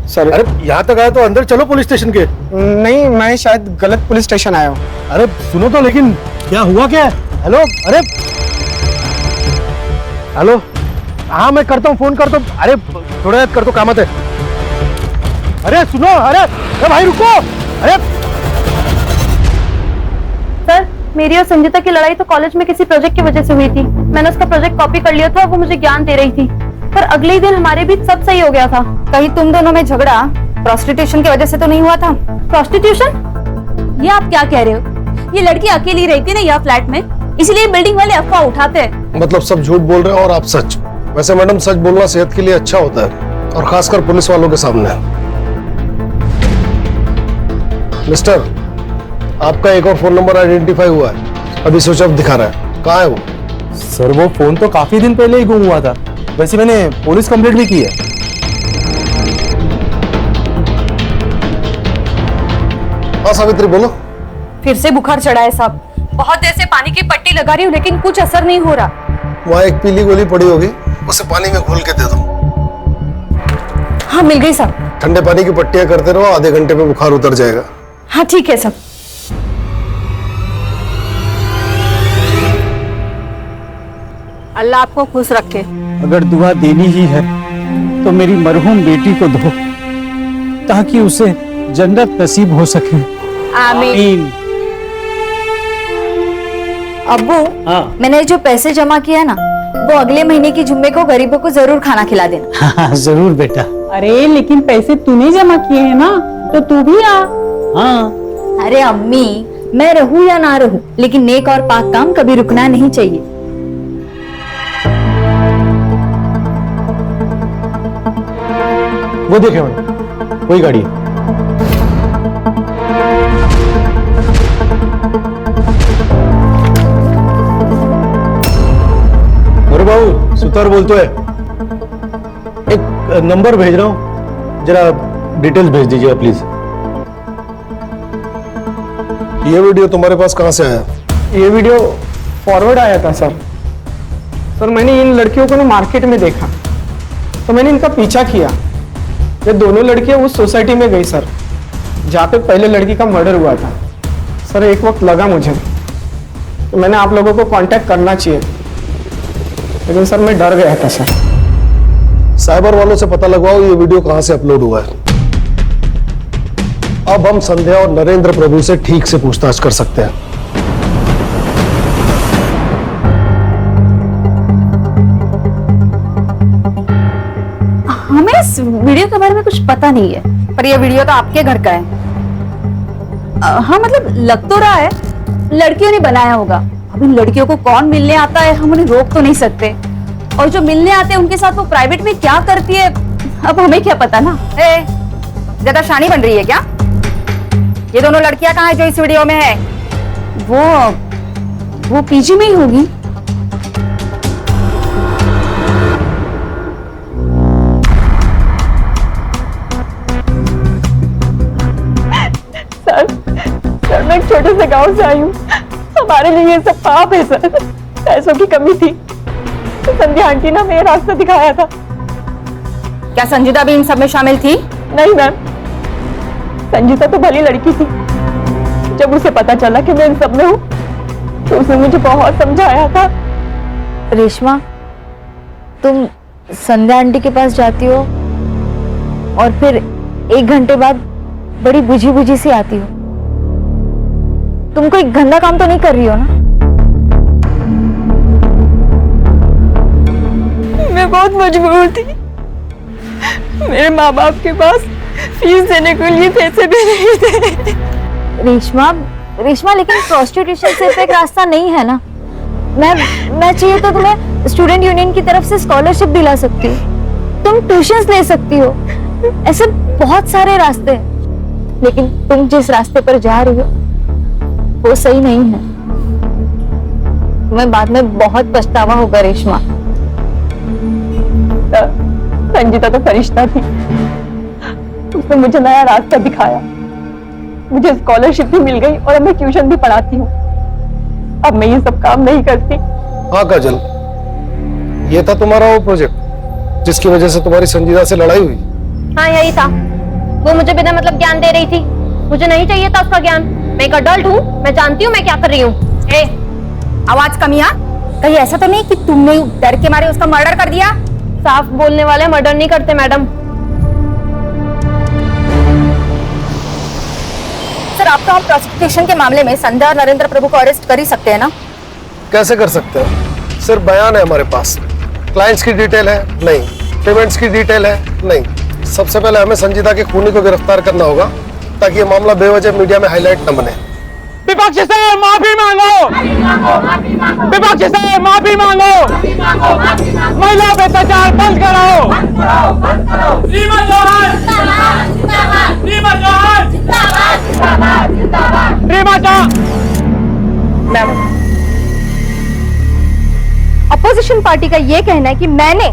सॉरी। अरे यहाँ तक आया तो अंदर चलो पुलिस स्टेशन के। नहीं, मैं शायद गलत पुलिस स्टेशन आया हूँ। अरे सुनो तो, लेकिन क्या हुआ क्या? हेलो, अरे हेलो, हाँ मैं करता हूँ, फोन करता हूँ। अरे थोड़ा याद कर दो, काम है। अरे सुनो, अरे भाई रुको। अरे सर, मेरी और संजीता की लड़ाई तो कॉलेज में किसी प्रोजेक्ट की वजह से हुई थी। मैंने उसका प्रोजेक्ट कॉपी कर लिया था, वो मुझे ज्ञान दे रही थी, पर अगले ही दिन हमारे बीच सब सही हो गया था। कहीं तुम दोनों में झगड़ा प्रोस्टिट्यूशन की वजह से तो नहीं हुआ था? प्रोस्टिट्यूशन? ये आप क्या कह रहे हो? ये लड़की अकेली रहती ना यह फ्लैट में, इसलिए बिल्डिंग वाले अफवाह उठाते हैं। मतलब सब झूठ बोल रहे हैं और आप सच। वैसे मैडम, सच बोलना सेहत के लिए अच्छा होता है, और खासकर पुलिस वालों के सामने। मिस्टर, आपका एक और फोन नंबर आइडेंटिफाई हुआ है, अभी स्विच ऑफ दिखा रहा है। कहाँ है वो? सर, वो फोन तो काफी दिन पहले ही गुम हुआ था। वैसे मैंने पुलिस कंप्लेंट भी की है। हाँ सावित्री, बोलो। फिर से बुखार चढ़ा है साहब। बहुत देर से पानी की पट्टी लगा रही हूँ, लेकिन कुछ असर नहीं हो रहा। वहाँ एक पीली गोली पड़ी होगी, उसे पानी में घोल के दे दो। हाँ, मिल गई साहब। ठंडे पानी की पट्टियां करते रहो, आधे घंटे में बुखार उतर जाएगा। हाँ ठीक है साहब। अल्लाह आपको खुश रखे। अगर दुआ देनी ही है तो मेरी मरहूम बेटी को दो, ताकि उसे जन्नत नसीब हो सके। आमीन। अब्बू, हाँ। मैंने जो पैसे जमा किया ना, वो अगले महीने की जुम्मे को गरीबों को जरूर खाना खिला देना। हाँ जरूर बेटा। अरे लेकिन पैसे तूने जमा किए हैं ना, तो तू भी आ। हाँ। अरे अम्मी, मैं रहूं या ना रहूं, लेकिन नेक और पाक काम कभी रुकना नहीं चाहिए। वो देखे मैडम, वही गाड़ी है। अरे बाबू, सुतार बोलतो है। एक नंबर भेज रहा हूँ, जरा डिटेल्स भेज दीजिएगा प्लीज। ये वीडियो तुम्हारे पास कहाँ से आया? ये वीडियो फॉरवर्ड आया था सर। सर, मैंने इन लड़कियों को ना मार्केट में देखा, तो मैंने इनका पीछा किया। ये दोनों लड़कियां उस सोसाइटी में गई सर, जहाँ पे पहले लड़की का मर्डर हुआ था। सर, एक वक्त लगा मुझे, तो मैंने आप लोगों को कांटेक्ट करना चाहिए, लेकिन सर मैं डर गया था सर। साइबर वालों से पता लगवाओ ये वीडियो कहाँ से अपलोड हुआ है। अब हम संध्या और नरेंद्र प्रभु से ठीक से पूछताछ कर सकते हैं। हमें इस वीडियो के बारे में कुछ पता नहीं है। पर ये वीडियो तो आपके घर का है। हाँ, मतलब लग तो रहा है लड़कियों ने बनाया होगा। अब इन लड़कियों को कौन मिलने आता है, हम उन्हें रोक तो नहीं सकते, और जो मिलने आते हैं उनके साथ वो प्राइवेट में क्या करती है, अब हमें क्या पता ना। ज्यादा शानी बन रही है क्या? ये दोनों लड़कियां कहाँ है जो इस वीडियो में है? वो पीजी में ही होगी। सर, मैं एक छोटे से गांव से आई हूँ। हमारे लिए ये सब पाप है सर। पैसों की कमी थी, तो संध्या आंटी ने हमें रास्ता दिखाया था। क्या संजीता भी इन सब में शामिल थी? नहीं मैम, संजीता तो भली लड़की थी। जब उसे पता चला कि मैं इन सब में हूँ, तो उसने मुझे बहुत समझाया था। रेशमा, तुम संध्या आंटी के पास जाती हो और फिर 1 घंटे बाद बड़ी बुझी बुझी सी आती हो। तुम कोई गंदा काम तो नहीं कर रही हो ना? मैं बहुत मजबूर थी। मेरे माँ बाप के पास फीस देने के लिए पैसे भी नहीं थे। रेशमा, लेकिन प्रोस्टिट्यूशन सिर्फ एक रास्ता नहीं है ना। मैं चाहिए तो तुम्हें स्टूडेंट यूनियन की तरफ से स्कॉलरशिप दिला सकती हूँ, तुम ट्यूशंस ले सकती हो, ऐसे बहुत सारे रास्ते हैं। लेकिन तुम जिस रास्ते पर जा रही हो वो सही नहीं है। तुम्हें बाद में बहुत पछतावा होगा रेशमा। संजीता तो फरिश्ता थी, उसने मुझे नया रास्ता दिखाया। मुझे स्कॉलरशिप भी मिल गई और अब मैं ट्यूशन भी पढ़ाती हूँ। अब मैं ये सब काम नहीं करती। हाँ काजल, ये था तुम्हारा वो प्रोजेक्ट जिसकी वजह से तुम्हारी संजीदा से लड़ाई हुई? हाँ यही था। वो मुझे बिना मतलब ज्ञान दे रही थी, मुझे नहीं चाहिए था उसका ज्ञान। मैं एक अडल्ट हूँ, मैं जानती हूँ मैं क्या कर रही हूँ। ए, आवाज कमिया, कहीं ऐसा तो नहीं कि तुमने डर के मारे उसका मर्डर कर दिया? साफ बोलने वाले मर्डर नहीं करते मैडम। सर, आप तो हम प्रोसिक्यूशन के मामले में संध्या और नरेंद्र प्रभु को अरेस्ट कर ही सकते हैं ना? कैसे कर सकते हैं? सिर्फ बयान है हमारे पास, क्लाइंट्स की डिटेल है नहीं, पेमेंट्स की डिटेल है नहीं। सबसे पहले हमें संजीदा के खूनी को गिरफ्तार करना होगा ताकि ये मामला बेवजह मीडिया में हाईलाइट न बने। विपक्ष से माफी मांगो, विपक्ष से माफी मांगो, महिला पे अत्याचार बंद करो। रीमा चौहान, रीमा चौहान, रीमा चौहान। अपोजिशन पार्टी का ये कहना है कि मैंने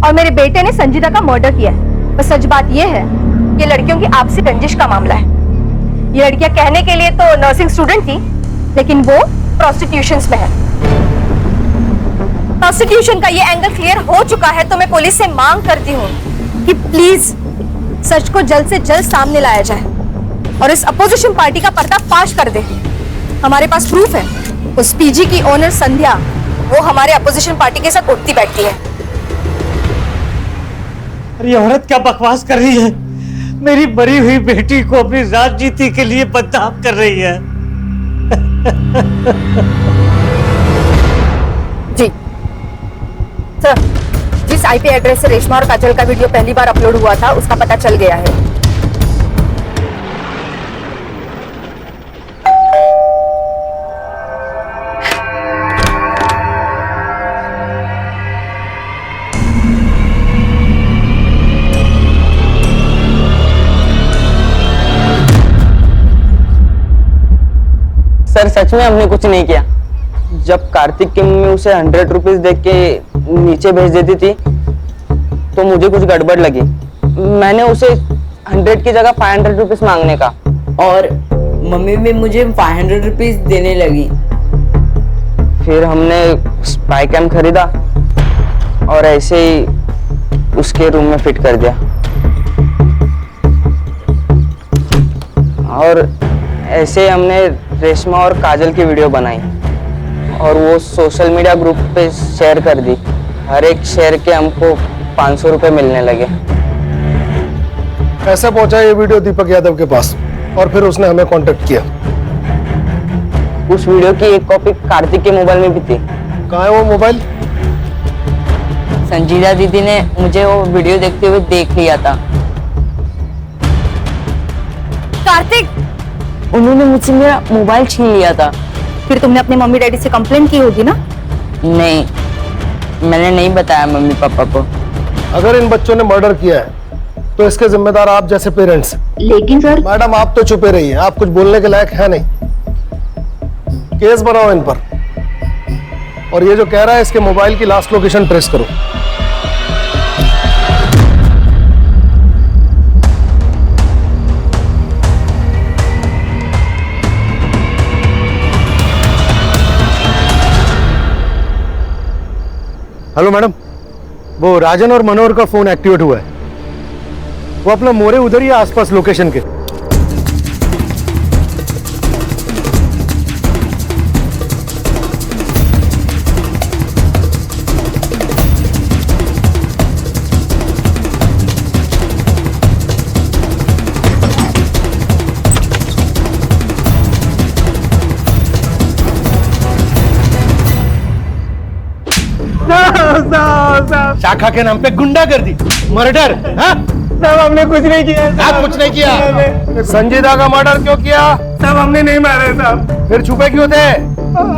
और मेरे बेटे ने संजीदा का मर्डर किया है, पर सच बात ये है कि लड़कियों की आपसी रंजिश का मामला है। ये लड़कियां कहने के लिए तो नर्सिंग स्टूडेंट थी, लेकिन वो प्रोस्टिट्यूशन में है। प्रोस्टिट्यूशन का ये एंगल क्लियर हो चुका है, तो मैं पुलिस से मांग करती हूँ कि प्लीज सच को जल्द से जल्द सामने लाया जाए और इस अपोजिशन पार्टी का पर्दाफाश कर दे। हमारे पास प्रूफ है, उस पीजी की ओनर संध्या वो हमारे अपोजिशन पार्टी के साथ उठती बैठती है। अरे औरत क्या बकवास कर रही है? मेरी मरी हुई बेटी को अपनी राजनीति के लिए बदनाम कर रही है। जी सर, जिस आईपी एड्रेस से रेशमा और काजल का वीडियो पहली बार अपलोड हुआ था उसका पता चल गया है। सर सच में हमने कुछ नहीं किया। जब कार्तिक की मम्मी उसे 100 रुपीज देख के नीचे भेज देती थी तो मुझे कुछ गड़बड़ लगी। मैंने उसे 100 की जगह 500 रुपीज मांगने का, और मम्मी भी मुझे 500 रुपीज देने लगी। फिर हमने स्पाई कैम खरीदा और ऐसे ही उसके रूम में फिट कर दिया, और ऐसे हमने रेशमा और काजल की वीडियो बनाई और वो सोशल मीडिया ग्रुप पे शेयर कर दी। हर एक शेयर के हमको 500 रुपए मिलने लगे। कैसे पहुंचा ये वीडियो दीपक यादव के पास और फिर उसने हमें कांटेक्ट किया? उस वीडियो की एक कॉपी कार्तिक के मोबाइल में भी थी। कहाँ है वो मोबाइल? संजीदा दीदी ने मुझे वो वीडियो देखते हुए देख लिया था। कार्तिक, उन्होंने मुझसे मेरा मोबाइल छीन लिया था। फिर तुमने अपने मम्मी डैडी से कंप्लेंट की होगी ना? नहीं, मैंने नहीं बताया मम्मी पापा को। अगर इन बच्चों ने मर्डर किया है तो इसके जिम्मेदार आप जैसे पेरेंट्स। लेकिन सर। मैडम आप तो चुपे रहिए, आप कुछ बोलने के लायक है नहीं। केस बनाओ इन पर, और ये जो कह रहा है इसके मोबाइल की लास्ट लोकेशन ट्रेस करो। हेलो मैडम, वो राजन और मनोहर का फोन एक्टिवेट हुआ है। वो अपना मोरे उधर ही आसपास लोकेशन के। शाखा के नाम पे गुंडागर्दी, मर्डर। साहब हमने कुछ नहीं किया। आप कुछ नहीं किया। संजीदा का मर्डर क्यों किया? साहब हमने नहीं मारा साहब। फिर छुपे क्यों थे?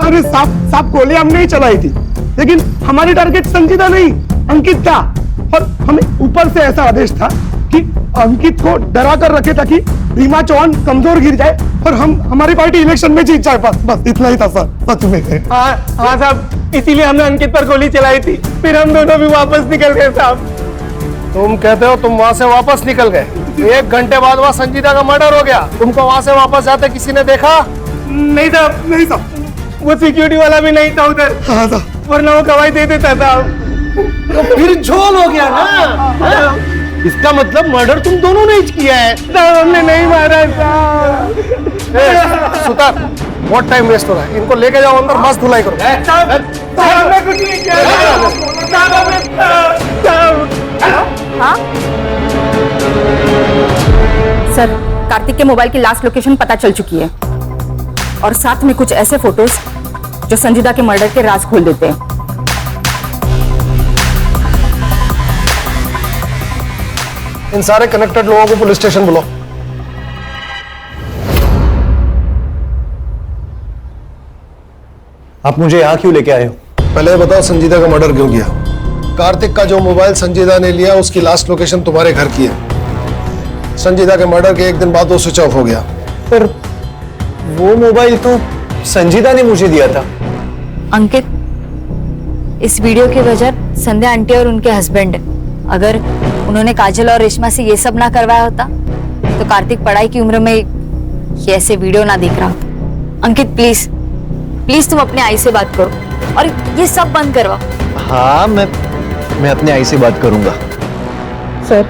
अरे साहब गोली हमने ही चलाई थी, लेकिन हमारी टारगेट संजीदा नहीं अंकित था, और हमें ऊपर से ऐसा आदेश था कि अंकित को डरा कर रखे ताकि रीमा चौहान कमजोर गिर जाए और हमारी पार्टी इलेक्शन में जीत जाए। बस इतना ही था सर, सच में। हाँ साहब, इसीलिए हमने अंकित पर गोली चलाई थी। फिर हम दोनों भी वापस निकल गए साहब। तुम कहते हो तुम वहां से वापस निकल गए? 1 घंटे बाद वहां संजीदा का मर्डर हो गया। तुमको वहां से वापस जाते किसी ने देखा? नहीं साहब, नहीं साहब, वो सिक्योरिटी वाला भी नहीं था उधर। हाँ साहब, वरना वो गवाही दे देता साहब। तो फिर झोल हो गया ना। इसका मतलब मर्डर तुम दोनों ने ही किया है। हमने नहीं मारा साहब। सुतार, बहुत टाइम वेस्ट हो रहा है, इनको लेके जाओ अंदर, मस्त धुलाई करो। कुछ नहीं किया। हाँ सर, कार्तिक के मोबाइल की लास्ट लोकेशन पता चल चुकी है और साथ में कुछ ऐसे फोटोज जो संजीदा के मर्डर के राज खोल देते हैं। इन सारे कनेक्टेड लोगों को पुलिस स्टेशन बुलाओ। आप मुझे यहाँ क्यों लेके आए हो? पहले बताओ संजीदा का मर्डर क्यों किया? कार्तिक का जो मोबाइल संजीदा ने लिया उसकी लास्ट लोकेशन तुम्हारे घर की है। संजीदा के मर्डर के एक दिन बाद वो स्विच ऑफ हो गया। पर वो मोबाइल तो संजीदा ने मुझे दिया था। अंकित, इस वीडियो की वजह संध्या आंटी और उनके हस्बैंड है। अगर उन्होंने काजल और रेशमा से ये सब ना करवाया होता तो कार्तिक पढ़ाई की उम्र में ये ऐसे वीडियो ना देख रहा। अंकित प्लीज प्लीज तुम अपने आई से बात करो और ये सब बंद करवाओ। हाँ, मैं अपने आई से बात करूंगा। सर,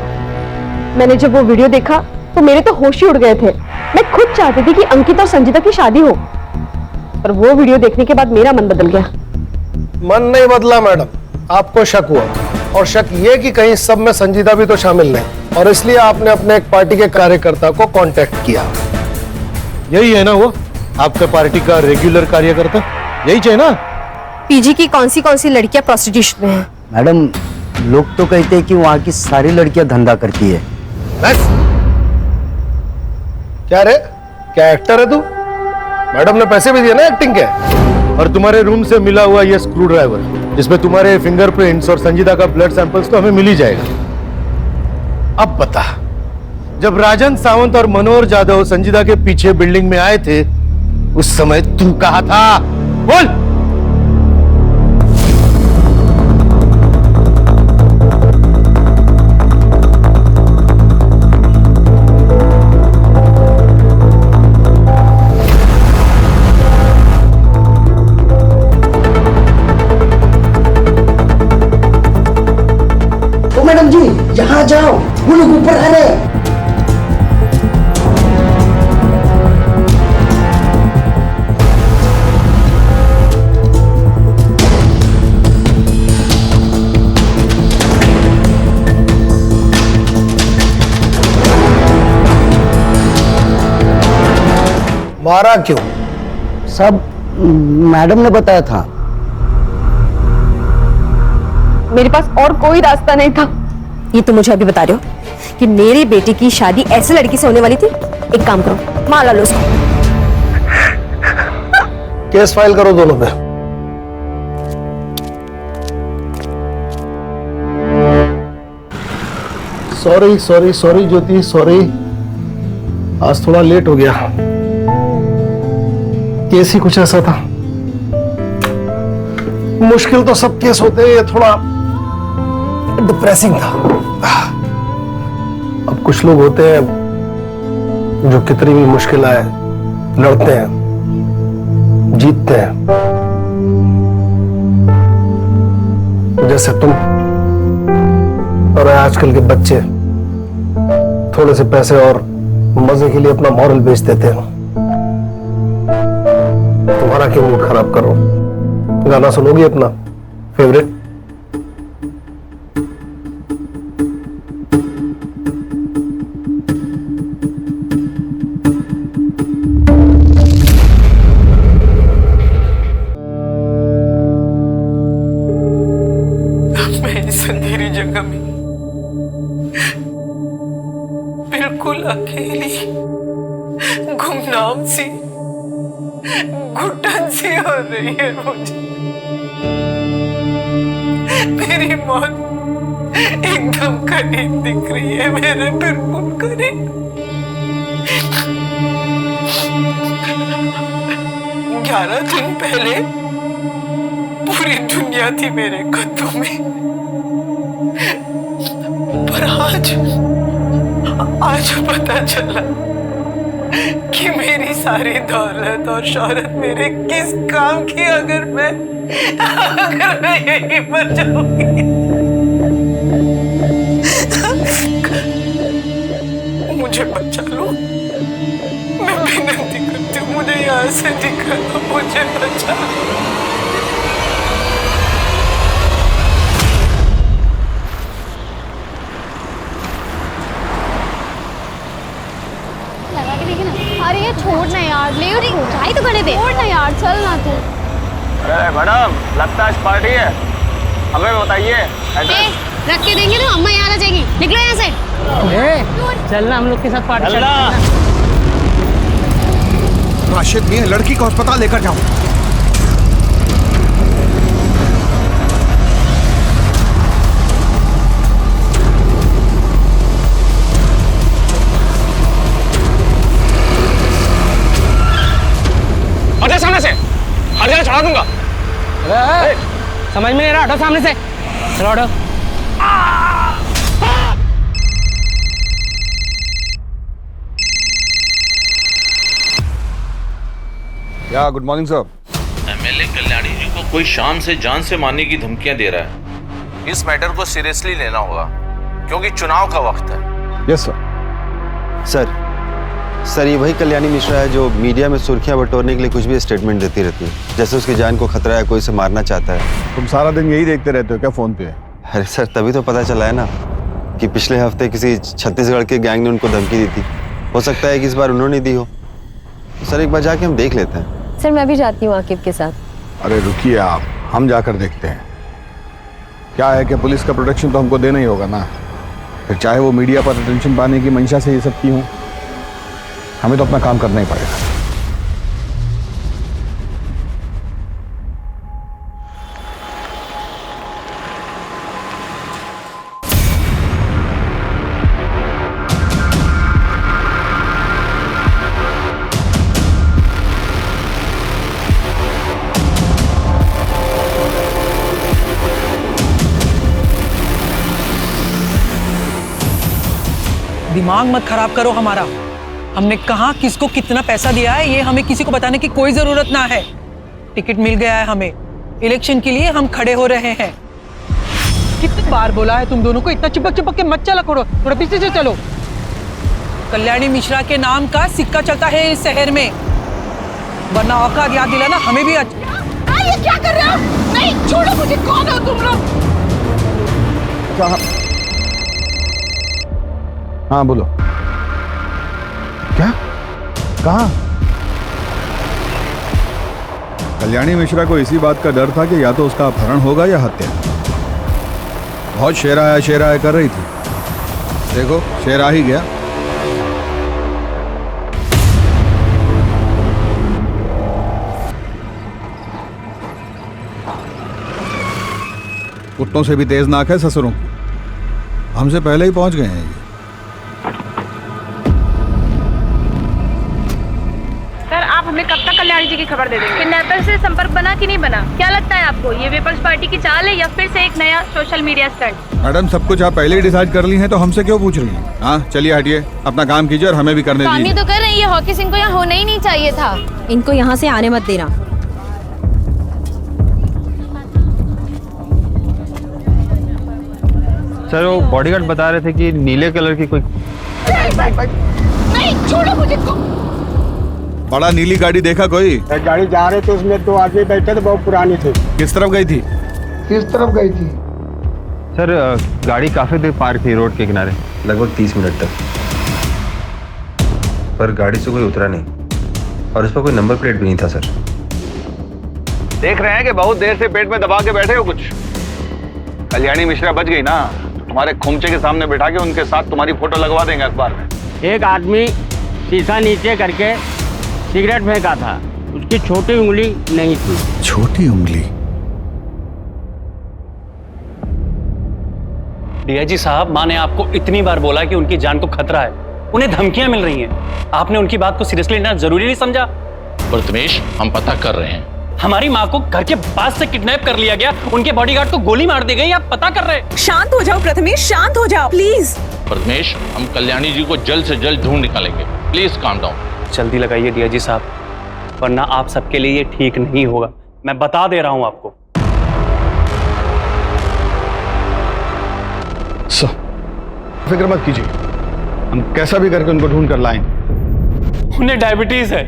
मैंने जब वो वीडियो देखा तो मेरे तो होश ही उड़ गए थे। मैं खुद चाहती थी कि अंकित और संजीदा की शादी हो, पर वो वीडियो देखने के बाद मेरा मन बदल गया। मन नहीं बदला मैडम, आपको शक हुआ और शक ये कि कहीं सब में संजीदा भी तो शामिल नहीं, और इसलिए आपने अपने एक पार्टी के कार्यकर्ता को कांटेक्ट किया। यही है ना वो आपका पार्टी का रेगुलर कार्यकर्ता? यही चाहिए ना? पीजी की कौन सी लड़कियां प्रोस्टिट्यूशन में हैं? मैडम, लोग तो कहते हैं कि वहाँ की सारी लड़कियां धंधा करती है। बस क्या रे, क्या एक्टर है तू? मैडम ने पैसे भी दिए ना एक्टिंग के। और तुम्हारे रूम से मिला हुआ ये स्क्रू ड्राइवर जिसमें तुम्हारे फिंगरप्रिंट्स और संजीदा का ब्लड सैंपल्स तो हमें मिल ही जाएगा। अब बता, जब राजन सावंत और मनोहर जाधव संजीदा के पीछे बिल्डिंग में आए थे उस समय तू कहाँ था? बोल। मैडम जी, यहाँ जाओ, वो लोग ऊपर आ रहे हैं। मारा क्यों? सब मैडम ने बताया था। मेरे पास और कोई रास्ता नहीं था। ये तो मुझे अभी बता रहे हो कि मेरी बेटी की शादी ऐसी लड़की से होने वाली थी? एक काम करो, मार लो उसको। केस फाइल करो दोनों पे। सॉरी सॉरी सॉरी ज्योति, सॉरी, आज थोड़ा लेट हो गया। केस ही कुछ ऐसा था। मुश्किल तो सब केस होते हैं, ये थोड़ा डिप्रेसिंग था। अब कुछ लोग होते हैं जो कितनी भी मुश्किल आए लड़ते हैं, जीतते हैं, जैसे तुम और आजकल के बच्चे थोड़े से पैसे और मजे के लिए अपना मॉरल बेच देते हैं। तुम्हारा क्यों मूड खराब करो? गाना सुनोगी अपना फेवरेट? मैं इस अंधेरी जगह में बिल्कुल अकेली, गुमनाम सी, घुटन सी हो रही है मुझे। मेरी मौत एकदम करीब दिख रही है, मेरे बिल्कुल करीब। 11 दिन पहले पूरी दुनिया थी मेरे कदमों में, पर आज पता चला कि मेरी सारी दौलत और शोहरत मेरे किस काम की, अगर मैं अगर मैं यहीं मर जाऊंगी। मुझे बचा लो, मैं विनती करती हूँ, मुझे यहाँ से निकालो, मुझे बचा लो। लगा के देखी ना। अरे ये छोड़ ना यार, ले रही ऊंचाई तो खड़े दे। छोड़ ना यार, चल ना तू। अरे मैडम, लगता है आज पार्टी है, हमें बताइए। रख के देंगे ना, अम्मा यहाँ आ जाएगी। निकलो यहाँ से। चलना हम लोग के साथ पार्टी। राशिद मियां, लड़की को अस्पताल लेकर जाओ। हटो सामने से, हर जगह चढ़ा दूंगा। समझ में नहीं रहा, हटो सामने से। चलो हटो। या good morning sir. MLA Kalyani ji को कोई शाम से जान से मारने की धमकियां दे रहा है। इस मैटर को सीरियसली लेना होगा क्योंकि चुनाव का वक्त है। Yes sir. सर ये वही कल्याणी मिश्रा है जो मीडिया में सुर्खियां बटोरने के लिए कुछ भी स्टेटमेंट देती रहती है, जैसे उसकी जान को खतरा है, कोई उसे मारना चाहता है। तुम सारा दिन यही देखते रहते हो क्या फोन पे? अरे सर तभी तो पता चला है ना कि पिछले हफ्ते किसी छत्तीसगढ़ के गैंग ने उनको धमकी दी थी। हो सकता है कि इस बार उन्होंने दी हो। सर एक बार जाके हम देख लेते हैं। सर मैं भी जाती हूँ आकिब के साथ। अरे रुकिए आप, हम जाकर देखते हैं। क्या है कि पुलिस का प्रोटेक्शन तो हमको देना ही होगा ना, फिर चाहे वो मीडिया पर अटेंशन पाने की मंशा से ये सब की हो, हमें तो अपना काम करना ही पड़ेगा। दिमाग मत खराब करो हमारा। हमने कहा किसको कितना पैसा दिया है ये हमें किसी को बताने की कोई जरूरत ना है। टिकट मिल गया है हमें, इलेक्शन के लिए हम खड़े हो रहे हैं। कितनी बार बोला है तुम दोनों को इतना चिपक चिपक के मत चला करो, थोड़ा पीछे से चलो। कल्याणी मिश्रा के नाम का सिक्का चलता है इस शहर में, वरना औकात याद दिलाना हमें भी। ये क्या कर रहे हो? नहीं छोड़ो मुझे, कौन हो तुम लोग? हाँ बोलो। क्या? कहाँ? कल्याणी मिश्रा को इसी बात का डर था कि या तो उसका अपहरण होगा या हत्या। बहुत शेराया कर रही थी, देखो शेर आ ही गया। कुत्तों से भी तेज नाक है ससुरों, हमसे पहले ही पहुंच गए हैं ये। सर आप हमें कब तक कल्याणी जी की खबर दे देंगे? किडनैपर से संपर्क बना कि नहीं बना? क्या लगता है आपको, ये विपक्ष पार्टी की चाल है या फिर से एक नया सोशल मीडिया स्टंट? मैडम सब कुछ आप पहले ही डिसाइड कर ली हैं तो हमसे क्यों पूछ रही हैं? हाँ चलिए हटिए, अपना काम कीजिए और हमें भी करने काम ही दीजिए। तो कर रही है, हॉकी सिंह को यहाँ होना ही नहीं चाहिए था। इनको यहाँ से आने मत देना। सर वो बॉडीगार्ड बता रहे थे कि नीले कलर की कोई नहीं छोड़ो मुझे। बड़ा नीली गाड़ी देखा कोई? गाड़ी जा रहे थे, उसमें दो आदमी बैठे थे, बहुत पुरानी थी। किस तरफ गई थी? किस तरफ गई थी? सर गाड़ी काफी देर पार्क थी रोड के किनारे, लगभग 30 मिनट तक, पर गाड़ी से कोई उतरा नहीं और उस पर कोई नंबर प्लेट भी नहीं था। सर देख रहे हैं कि बहुत देर से पेट में दबा के बैठे हो कुछ। कल्याणी मिश्रा बच गई ना, तुम्हारे खुमचे के सामने बिठा के उनके साथ तुम्हारी फोटो लगवा देंगे अखबार में। एक आदमी शीशा नीचे करके सिगरेट फेंका था, उसकी छोटी उंगली नहीं थी। छोटी उंगली? डीआईजी साहब, माँ ने आपको इतनी बार बोला कि उनकी जान को खतरा है, उन्हें धमकियां मिल रही हैं। आपने उनकी बात को सीरियसली लेना जरूरी नहीं समझा? प्रथमेश हम पता कर रहे हैं। हमारी माँ को घर के पास से किडनैप कर लिया गया, उनके बॉडीगार्ड को गोली मार दी गई, आप पता कर रहे हैं? शांत हो जाओ प्रथमेश, शांत हो जाओ प्लीज। प्रथमेश हम कल्याणी जी को जल्द से जल्द ढूंढ निकालेंगे, प्लीज काम डाउन। जल्दी लगाइए डीआईजी साहब, वरना आप सबके लिए ये ठीक नहीं होगा, मैं बता दे रहा हूं आपको। फिक्र मत कीजिए, हम कैसा भी करके उनको ढूंढ कर लाएंगे। उन्हें डायबिटीज है,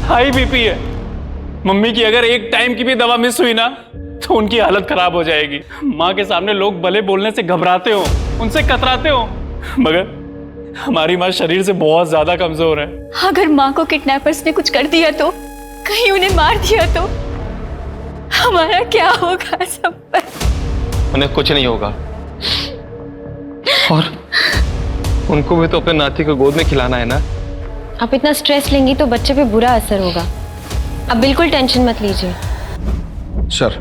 हाई बीपी है। मम्मी की अगर एक टाइम की भी दवा मिस हुई ना तो उनकी हालत खराब हो जाएगी। माँ के सामने लोग भले बोलने से घबराते हो, उनसे कतराते हो, मगर हमारी माँ शरीर से बहुत ज्यादा कमजोर है। अगर माँ को किडनैपर्स ने कुछ कर दिया तो, कहीं उन्हें मार दिया तो हमारा क्या होगा सब पर? उन्हें कुछ नहीं होगा, और उनको भी तो अपने नाती को गोद में खिलाना है ना। आप इतना स्ट्रेस लेंगी तो बच्चे पे बुरा असर होगा। आप बिल्कुल टेंशन मत लीजिए। सर,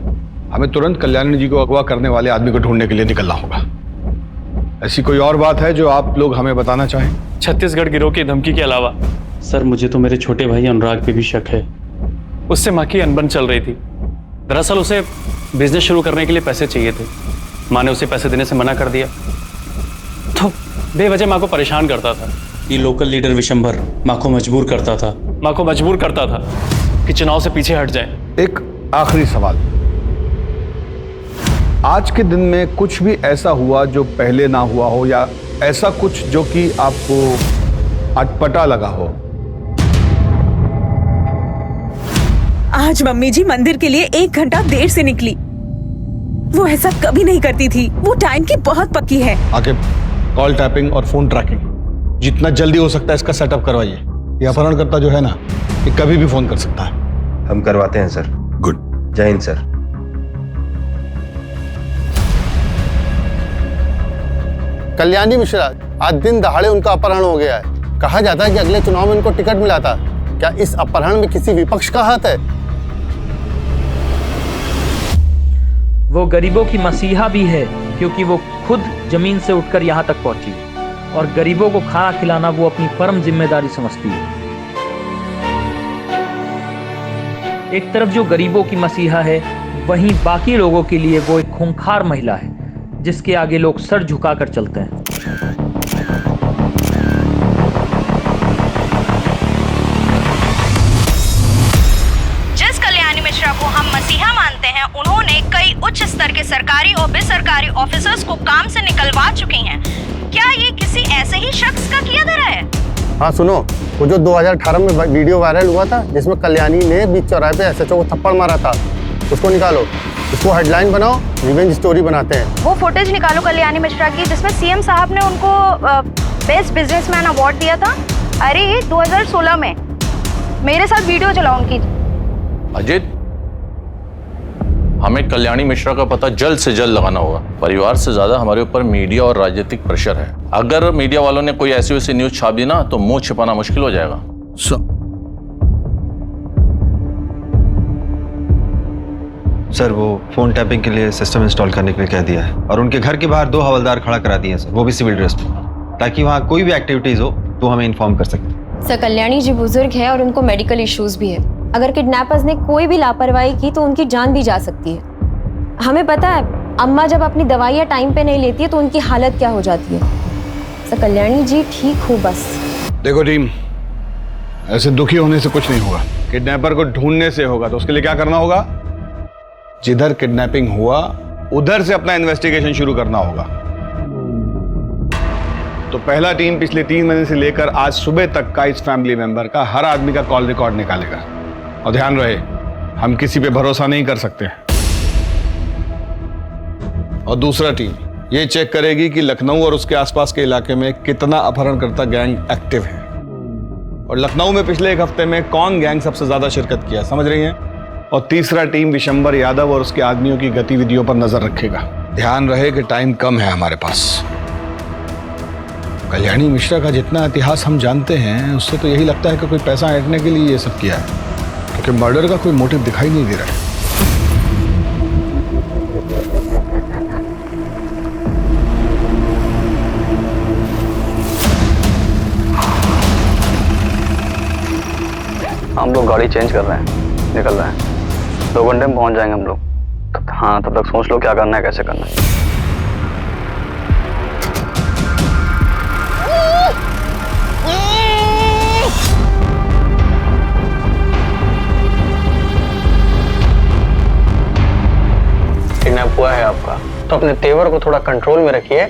हमें तुरंत कल्याणी जी को अगवा करने वाले आदमी को ढूंढने के लिए निकलना होगा। ऐसी कोई और बात है जो आप लोग हमें बताना चाहें? छत्तीसगढ़ गिरोह की धमकी के अलावा सर, मुझे तो मेरे छोटे भाई अनुराग पे भी शक है। उससे माँ की अनबन चल रही थी। दरअसल उसे बिजनेस शुरू करने के लिए पैसे चाहिए थे। माँ ने उसे पैसे देने से मना कर दिया, तो बेवजह माँ को परेशान करता था। ये लोकल लीडर विशंभर माँ को मजबूर करता था कि चुनाव से पीछे हट जाए। एक आखिरी सवाल, आज के दिन में कुछ भी ऐसा हुआ जो पहले ना हुआ हो, या ऐसा कुछ जो कि आपको अटपटा लगा हो? आज मम्मी जी मंदिर के लिए 1 घंटा देर से निकली। वो ऐसा कभी नहीं करती थी, वो टाइम की बहुत पक्की है। आगे कॉल टैपिंग और फोन ट्रैकिंग जितना जल्दी हो सकता है इसका सेटअप करवाइए। ये अपहरणकर्ता जो है ना, ये कभी भी फोन कर सकता है। हम करवाते हैं सर। गुड, जय हिंद सर। कल्याणी मिश्रा, आज दिन दहाड़े उनका अपहरण हो गया है। कहा जाता है कि अगले चुनाव में उनको टिकट मिला था। क्या इस अपहरण में किसी विपक्ष का हाथ है? वो गरीबों की मसीहा भी है, क्योंकि वो खुद जमीन से उठकर यहाँ तक पहुंची और गरीबों को खाना खिलाना वो अपनी परम जिम्मेदारी समझती है। एक तरफ जो गरीबों की मसीहा है, वहीं बाकी लोगों के लिए वो एक खूंखार महिला है जिसके आगे लोग सर झुकाकर चलते हैं। जिस कल्याणी मिश्रा को हम मसीहा मानते हैं, उन्होंने कई उच्च स्तर के सरकारी और बेसरकारी ऑफिसर्स को काम से निकलवा चुकी हैं। क्या ये किसी ऐसे ही शख्स का किया धरा है? हाँ सुनो, वो जो 2018 में वीडियो वायरल हुआ था जिसमें कल्याणी ने बीच चौराहे पे एसएचओ को थप्पड़ मारा था, उसको निकालो, उसको हेडलाइन बनाओ, रिवेंज स्टोरी बनाते हैं। वो फुटेज निकालो कल्याणी मिश्रा की जिसमें सीएम साहब ने उनको बेस्ट बिजनेसमैन अवार्ड दिया था। अरे 2016 में। मेरे साथ वीडियो चलाओ उनकी। अजित, हमें कल्याणी मिश्रा का पता जल्द से जल्द लगाना होगा। परिवार से ज्यादा हमारे ऊपर मीडिया और राजनीतिक प्रेशर है। अगर मीडिया वालों ने कोई ऐसी वैसी न्यूज छाप दी ना तो मुंह छिपाना मुश्किल हो जाएगा। सर, वो फोन टैपिंग के लिए सिस्टम इंस्टॉल करने के लिए कह दिया है, और उनके घर के बाहर 2 हवलदार खड़ा करा दिए हैं सर, वो भी सिविल ड्रेस में, ताकि वहाँ कोई भी एक्टिविटीज हो तो हमें इन्फॉर्म कर सकें। सर, कल्याणी जी बुजुर्ग है और उनको मेडिकल इश्यूज भी है। अगर किडनैपर्स ने कोई भी लापरवाही की तो उनकी जान भी जा सकती है। हमें पता है, अम्मा जब अपनी दवाइयाँ टाइम पे नहीं लेती है तो उनकी हालत क्या हो जाती है। सर, कल्याणी जी ठीक हो बस। देखो टीम, ऐसे दुखी होने से कुछ नहीं होगा। किडनैपर को ढूंढने से होगा। तो उसके लिए क्या करना होगा? जिधर किडनैपिंग हुआ उधर से अपना इन्वेस्टिगेशन शुरू करना होगा। तो पहला टीम पिछले 3 महीने से लेकर आज सुबह तक का इस फैमिली मेंबर का हर आदमी का कॉल रिकॉर्ड निकालेगा। और ध्यान रहे, हम किसी पे भरोसा नहीं कर सकते। और दूसरा टीम ये चेक करेगी कि लखनऊ और उसके आसपास के इलाके में कितना अपहरणकर्ता गैंग एक्टिव है, और लखनऊ में पिछले 1 हफ्ते में कौन गैंग सबसे ज्यादा शिरकत किया, समझ रही हैं? और तीसरा टीम विशंबर यादव और उसके आदमियों की गतिविधियों पर नजर रखेगा। ध्यान रहे कि टाइम कम है हमारे पास। कल्याणी मिश्रा का जितना इतिहास हम जानते हैं उससे तो यही लगता है कि कोई पैसा ऐंठने के लिए ये सब किया है, क्योंकि मर्डर का कोई मोटिव दिखाई नहीं दे रहा है। हम लोग गाड़ी चेंज कर रहे हैं, निकल रहे हैं। 2 घंटे में पहुंच जाएंगे हम लोग। हाँ, तब तक सोच लो क्या करना है, कैसे करना है। किडनैप हुआ है आपका, तो अपने तेवर को थोड़ा कंट्रोल में रखिए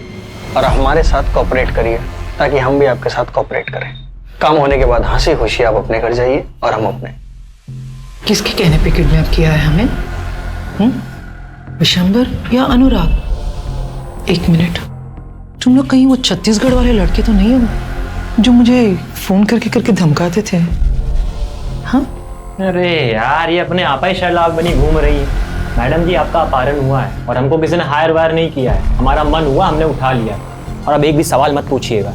और हमारे साथ कोऑपरेट करिए ताकि हम भी आपके साथ कोऑपरेट करें। काम होने के बाद हंसी खुशी आप अपने घर जाइए और हम अपने। किसके कहने पे किडनैप किया है हमें? विशंबर या अनुराग? एक मिनट, तुम लोग कहीं वो छत्तीसगढ़ वाले लड़के तो नहीं हो जो मुझे फोन करके करके धमकाते थे? हाँ? अरे यार, ये अपने आप ही शर्लाक बनी घूम रही है। मैडम जी, आपका अपहरण हुआ है और हमको किसी ने हायर वायर नहीं किया है। हमारा मन हुआ, हमने उठा लिया। और अब एक भी सवाल मत पूछिएगा।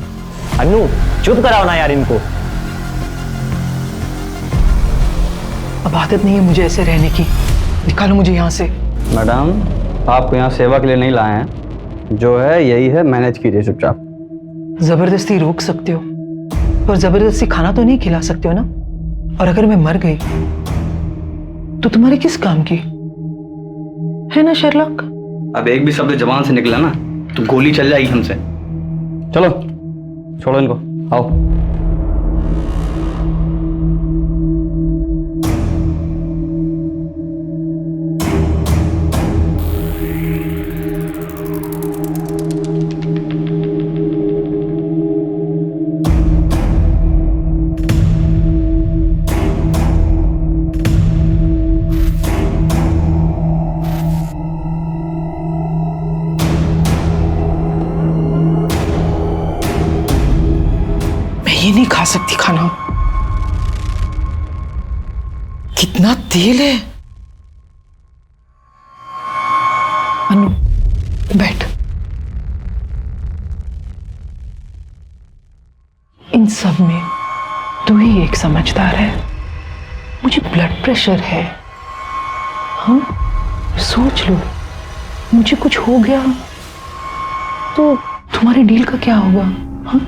अनु, चुप कराओ ना यार इनको। अब आदत नहीं है मुझे ऐसे रहने की, निकालो मुझे यहाँ से। मैडम, आपको यहाँ सेवा के लिए नहीं लाए हैं, जो है यही है, मैनेज कीजिए चुपचाप। जबरदस्ती रोक सकते हो पर जबरदस्ती खाना तो नहीं खिला सकते हो ना। और अगर मैं मर गई तो तुम्हारे किस काम की है ना शर्लॉक? अब एक भी शब्द जबान से निकला ना तो गोली चल जाएगी हमसे। चलो छोड़ो इनको, आओ। ये नहीं खा सकती खाना, कितना तेल है। अनु, बैठ। इन सब में तू ही एक समझदार है। मुझे ब्लड प्रेशर है। हाँ, सोच लो, मुझे कुछ हो गया तो तुम्हारे डील का क्या होगा? हाँ,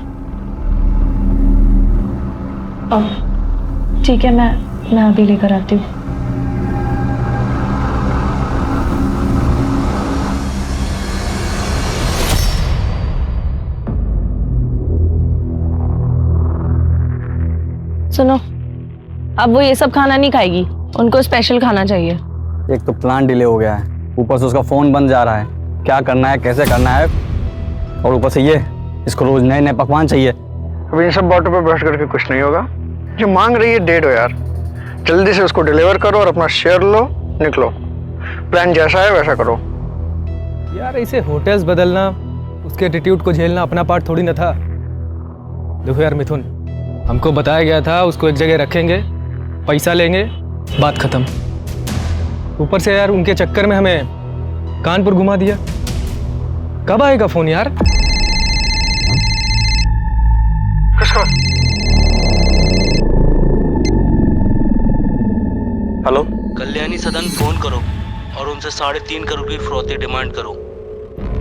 ठीक है, मैं अभी लेकर आती हूँ। सुनो, अब वो ये सब खाना नहीं खाएगी, उनको स्पेशल खाना चाहिए। एक तो प्लान डिले हो गया है, ऊपर से उसका फोन बंद जा रहा है। क्या करना है, कैसे करना है, और ऊपर से ये इसको रोज नए नए पकवान चाहिए। अब इन सब बातों पे बहस करके कुछ नहीं होगा। जो मांग रही है दे दो यार, जल्दी से उसको डिलीवर करो और अपना शेयर लो, निकलो। प्लान जैसा है वैसा करो। यार इसे होटल्स बदलना, उसके एटीट्यूड को झेलना अपना पार्ट थोड़ी ना था। देखो यार मिथुन, हमको बताया गया था उसको एक जगह रखेंगे, पैसा लेंगे, बात खत्म। ऊपर से यार उनके चक्कर में हमें कानपुर घुमा दिया। कब आएगा फोन यार? किसका? हेलो, कल्याणी सदन फोन करो और उनसे 3.5 करोड़ की फिरौती डिमांड करो।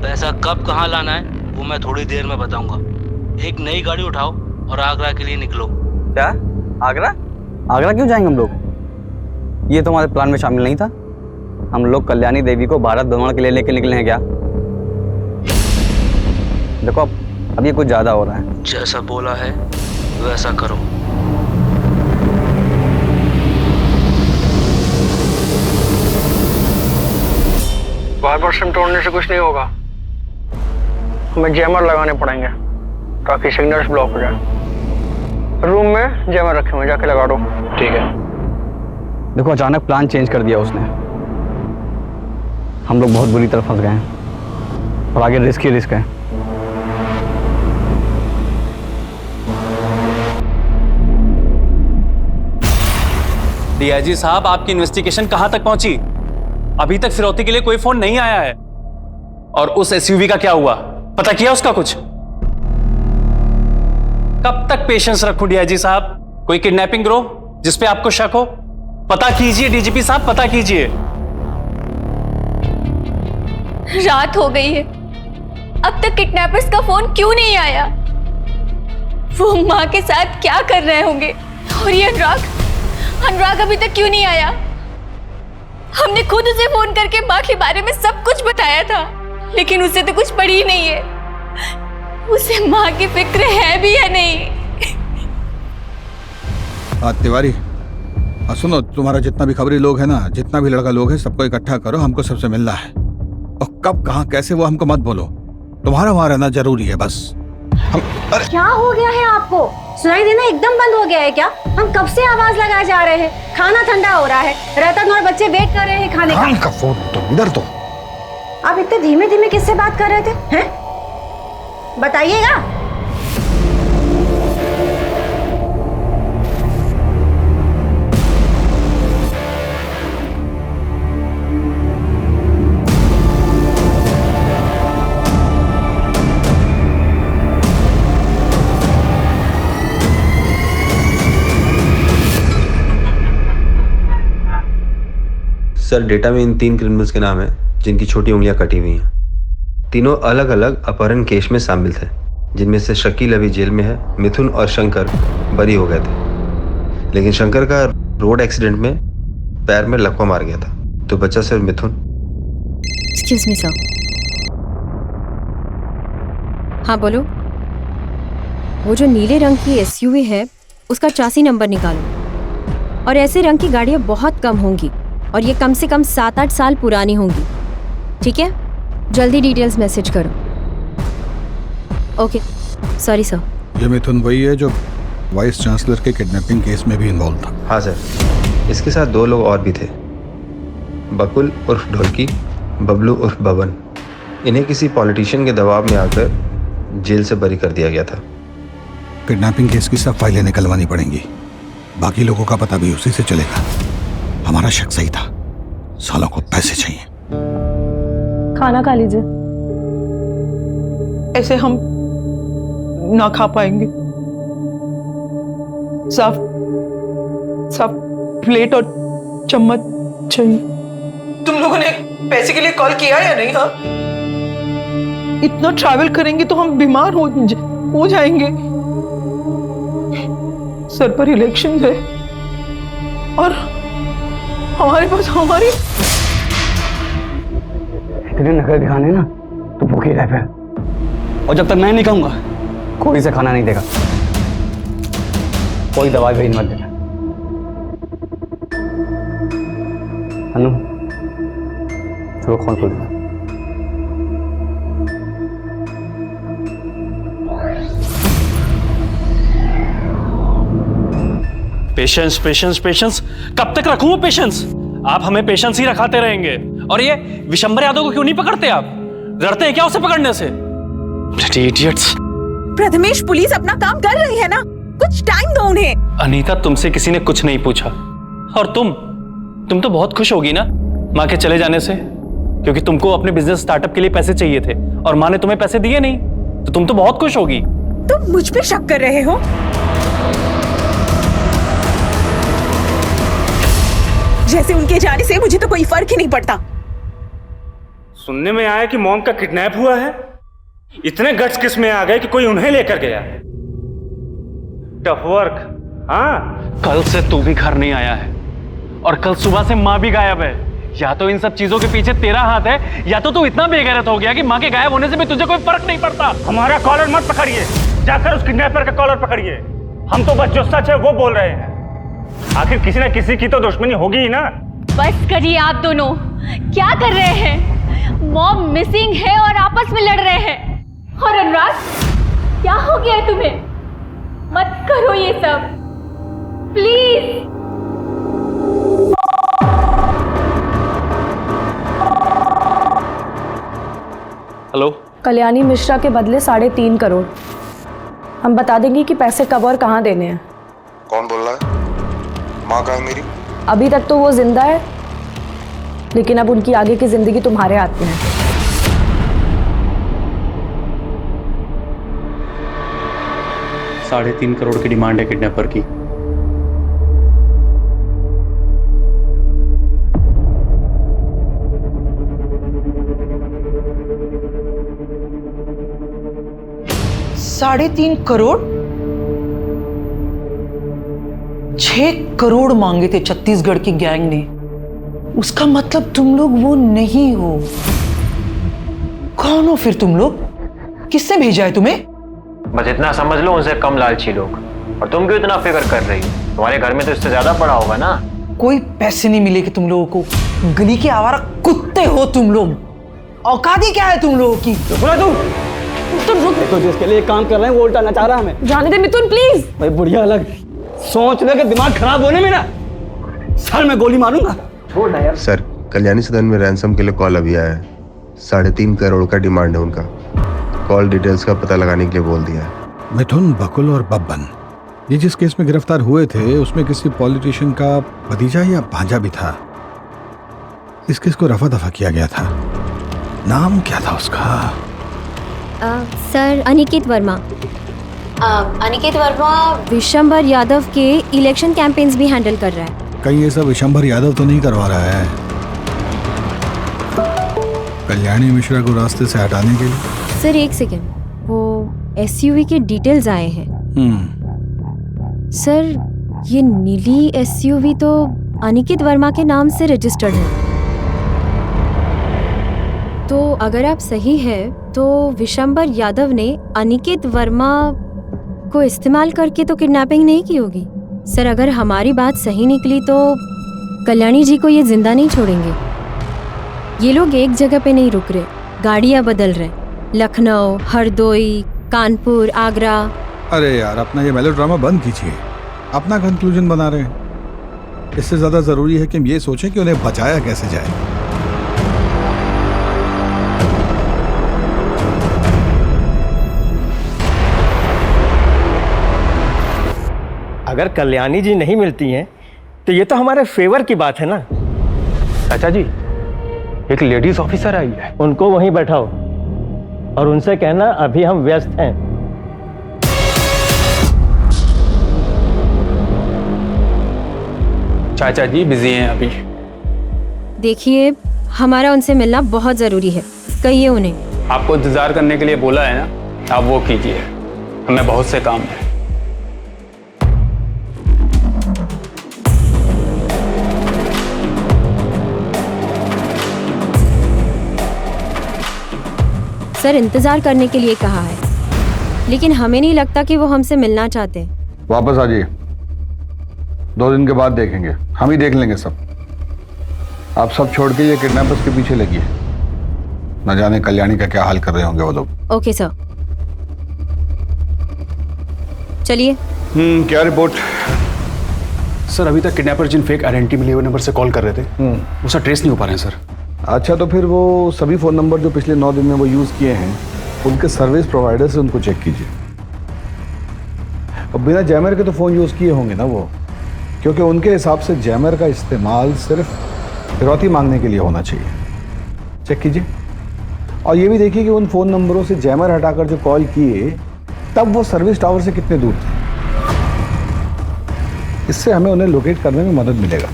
पैसा कब कहाँ लाना है वो मैं थोड़ी देर में बताऊंगा। एक नई गाड़ी उठाओ और आगरा के लिए निकलो। क्या? आगरा? आगरा क्यों जाएंगे हम लोग? ये तो हमारे प्लान में शामिल नहीं था। हम लोग कल्याणी देवी को भारत भ्रमण के लिए लेके निकले हैं क्या? देखो अब ये कुछ ज्यादा हो रहा है। जैसा बोला है वैसा करो। वाइपर सिम तोड़ने से कुछ नहीं होगा, हमें जैमर लगाने पड़ेंगे ताकि सिग्नल्स ब्लॉक हो जाए। रूम में जैमर रखे हुए, जाके लगा दो। ठीक है। देखो अचानक प्लान चेंज कर दिया उसने, हम लोग बहुत बुरी तरह फंस गए हैं और आगे रिस्क ही रिस्क है। डीआईजी साहब, आपकी इन्वेस्टिगेशन कहां तक पहुंची? अभी तक फिरौती के लिए कोई फोन नहीं आया है। और उस एसयूवी का क्या हुआ, पता किया उसका कुछ? कब तक पेशेंस रखूं डीआईजी साहब? कोई किडनैपिंग गिरोह जिसपे आपको शक हो? पता कीजिए डीजीपी साहब, पता कीजिए। रात हो गई है, अब तक किडनैपर्स का फोन क्यों नहीं आया? वो माँ के साथ क्या कर रहे होंगे? और ये अनुराग अभी तक क्यों नहीं आया? हमने खुद उसे फोन करके माँ के बारे में सब कुछ बताया था, लेकिन उसे तो कुछ पड़ी ही नहीं है। उसे माँ की फिक्र है भी या नहीं? तिवारी, सुनो, तुम्हारा जितना भी खबरी लोग है ना, जितना भी लड़का लोग है, सबको इकट्ठा करो, हमको सबसे मिलना है। और कब, कहाँ, कैसे, वो हमको मत बोलो। तुम्हारा वहां रहना जरूरी है बस। क्या हो गया है आपको? सुनाई देना एकदम बंद हो गया है क्या? हम कब से आवाज लगाए जा रहे हैं। खाना ठंडा हो रहा है, रतन और बच्चे वेट कर रहे हैं खाने का। फोन तो इधर तो। आप इतने धीमे धीमे किससे बात कर रहे थे हैं? बताइएगा। सर डेटा में इन 3 क्रिमिनल्स के नाम हैं जिनकी छोटी उंगलियां कटी हुई हैं। तीनों अलग अलग अपहरण केस में शामिल थे, जिनमें से शकील अभी जेल में है, मिथुन और शंकर बरी हो गए थे। लेकिन शंकर का रोड एक्सीडेंट में पैर में लकवा मार गया था, तो बचा सिर्फ मिथुन। Excuse me sir. हाँ बोलो। वो जो नीले रंग की एसयूवी है उसका चासी नंबर निकालो। और ऐसे रंग की गाड़ियाँ बहुत कम होंगी और ये कम से कम 7-8 साल पुरानी होंगी। ठीक है, जल्दी डिटेल्स मैसेज करो। Okay, sorry sir. ये मिथुन वही है जो वाइस चांसलर के किडनैपिंग केस में भी इन्वॉल्व था। हाँ सर, इसके साथ 2 लोग और भी थे, बकुल उर्फ ढोलकी, बबलू उर्फ बबन। इन्हें किसी पॉलिटिशियन के दबाव में आकर जेल से बरी कर दिया गया था। किडनैपिंग केस की सब फाइलें निकलवानी पड़ेंगी, बाकी लोगों का पता भी उसी से चलेगा। हमारा शक सही था, सालों को पैसे चाहिए। खाना खा लीजिए। ऐसे हम ना खा पाएंगे। साफ साफ प्लेट और चम्मच चाहिए। तुम लोगों ने पैसे के लिए कॉल किया या नहीं? हाँ, इतना ट्रैवल करेंगे तो हम बीमार हो जाएंगे। सर पर इलेक्शन है और हमारे पास हमारी इतने नखरे दिखाने ना तो भूखे रह पे। और जब तक मैं नहीं कहूंगा कोई से खाना नहीं देगा। कोई दवाई भी मत देना। अनु चलो कॉल कर दो। पेशेंस पेशेंस पेशेंस, कब तक रखूं वो पेशेंस? आप हमें पेशेंस ही रखाते रहेंगे। और ये विशंबर यादव को क्यों नहीं पकड़ते आप? डरते हैं क्या उसे पकड़ने से? इडियट्स। प्रथमेश, पुलिस अपना काम कर रही है ना, कुछ टाइम दो उन्हें। अनीता, तुमसे किसी ने कुछ नहीं पूछा। और तुम तो बहुत खुश होगी ना माँ के चले जाने से, क्योंकि तुमको अपने बिजनेस स्टार्टअप के लिए पैसे चाहिए थे और माँ ने तुम्हें पैसे दिए नहीं, तो तुम तो बहुत खुश होगी। तुम मुझ पे शक कर रहे हो? जैसे उनके जाने से मुझे तो कोई फर्क ही नहीं पड़ता। सुनने में आया कि मॉम का किडनैप हुआ है। इतने गट्स किस में आ गए कि कोई उन्हें लेकर गया। Tough work. हाँ, कल से तू भी घर नहीं आया है और कल सुबह से माँ भी गायब है। या तो इन सब चीजों के पीछे तेरा हाथ है, या तो तू इतना बेगैरत हो गया कि माँ के गायब होने से भी तुझे कोई फर्क नहीं पड़ता। हमारा कॉलर मत पकड़िए, जाकर उस किडनैपर का कॉलर पकड़िए। हम तो बस जो सच है वो बोल रहे हैं। आखिर किसी ना किसी की तो दुश्मनी होगी ही ना। बस करिए आप दोनों, क्या कर रहे हैं? मॉम मिसिंग है और आपस में लड़ रहे हैं। और अनुराग, क्या हो गया है तुम्हें? मत करो ये सब, प्लीज। हेलो, कल्याणी मिश्रा के बदले 3.5 करोड़। हम बता देंगे कि पैसे कब और कहाँ देने हैं। कौन बोल रहा है? माँ कहाँ है मेरी? अभी तक तो वो जिंदा है, लेकिन अब उनकी आगे की जिंदगी तुम्हारे हाथ में है। $3.5 करोड़ की डिमांड है किडनैपर की। $3.5 करोड़? 6 करोड़ मांगे थे छत्तीसगढ़ की गैंग ने। उसका मतलब तुम लोग वो नहीं हो। कौन हो फिर तुम लोग? किसने भेजा है तुम्हें? बस इतना समझ लो, उनसे कम लालची लोग। और तुम क्यों इतना फिक्र कर रही हो? तुम्हारे घर में तो इससे ज्यादा पड़ा होगा ना। कोई पैसे नहीं मिलेगे तुम लोगों को। गली के आवारा कुत्ते हो तुम लोग। औकात ही क्या है तुम लोगों की? सुना तू? तो रुक। तो जिसके लिए काम कर रहे हैं वो उल्टा नचा रहा है हमें। जाने दे मिथुन प्लीज। भाई बुढ़िया अलग सोचने के दिमाग खराब होने में ना सर मैं गोली मारूंगा। छोड़ ना यार। सर कल्याणी सदन में रैंसम के लिए कॉल अभी आया है। 3.5 करोड़ का डिमांड है उनका। कॉल डिटेल्स का पता लगाने के लिए बोल दिया है। मिथुन, बकुल और बब्बन, ये जिस केस में गिरफ्तार हुए थे उसमें किसी पॉलिटिशियन का भतीजा या भांजा भी था। इस केस को रफा दफा किया गया था। नाम क्या था उसका? सर अनिकेत वर्मा। अनिकेत वर्मा विशंबर यादव के इलेक्शन कैंपेन्स भी हैंडल कर रहा है। कहीं ये सब विशंबर यादव तो नहीं करवा रहा है कल्याणी मिश्रा को रास्ते से हटाने के लिए? सर एक सेकेंड, वो एसयूवी के डिटेल्स आए हैं। सर ये नीली एसयूवी तो अनिकेत वर्मा के नाम से रजिस्टर्ड है। तो अगर आप सही है तो विशंबर यादव ने अनिकेत वर्मा को इस्तेमाल करके तो किडनैपिंग नहीं की होगी। सर अगर हमारी बात सही निकली तो कल्याणी जी को ये जिंदा नहीं छोड़ेंगे। ये लोग एक जगह पे नहीं रुक रहे, गाड़ियां बदल रहे। लखनऊ, हरदोई, कानपुर, आगरा। अरे यार अपना ये मेलोड्रामा बंद कीजिए। अपना कंक्लूजन बना रहे हैं। इससे ज्यादा जरूरी है कि हम ये सोचें कि उन्हें बचाया कैसे जाए। अगर कल्याणी जी नहीं मिलती हैं तो ये तो हमारे फेवर की बात है ना। चाचा जी एक लेडीज ऑफिसर आई है, उनको वहीं बैठाओ और उनसे कहना अभी हम व्यस्त हैं। चाचा जी बिजी हैं अभी। देखिए हमारा उनसे मिलना बहुत जरूरी है, कहिए उन्हें। आपको इंतजार करने के लिए बोला है ना, आप वो कीजिए, हमें बहुत से काम है। सर इंतजार करने के लिए कहा है, लेकिन हमें नहीं लगता कि वो हमसे मिलना चाहते हैं। वापस आ जाइए, 2 दिन के बाद देखेंगे, हम ही देख लेंगे सब। आप सब छोड़ के ये किडनैपर्स के पीछे लगिए। न जाने कल्याणी का क्या हाल कर रहे होंगे वो लोग। ओके सर, चलिए। क्या रिपोर्ट? सर अभी तक किडनैपर जिन फेक आइडेंटिटी मिले हुए नंबर से कॉल कर रहे थे वो सर ट्रेस नहीं हो पा रहे हैं सर। अच्छा, तो फिर वो सभी फ़ोन नंबर जो पिछले 9 दिन में वो यूज़ किए हैं उनके सर्विस प्रोवाइडर से उनको चेक कीजिए। अब बिना जैमर के तो फ़ोन यूज़ किए होंगे ना वो, क्योंकि उनके हिसाब से जैमर का इस्तेमाल सिर्फ फिरौती मांगने के लिए होना चाहिए। चेक कीजिए और ये भी देखिए कि उन फ़ोन नंबरों से जैमर हटाकर जो कॉल किए तब वो सर्विस टावर से कितने दूर थे। इससे हमें उन्हें लोकेट करने में मदद मिलेगा।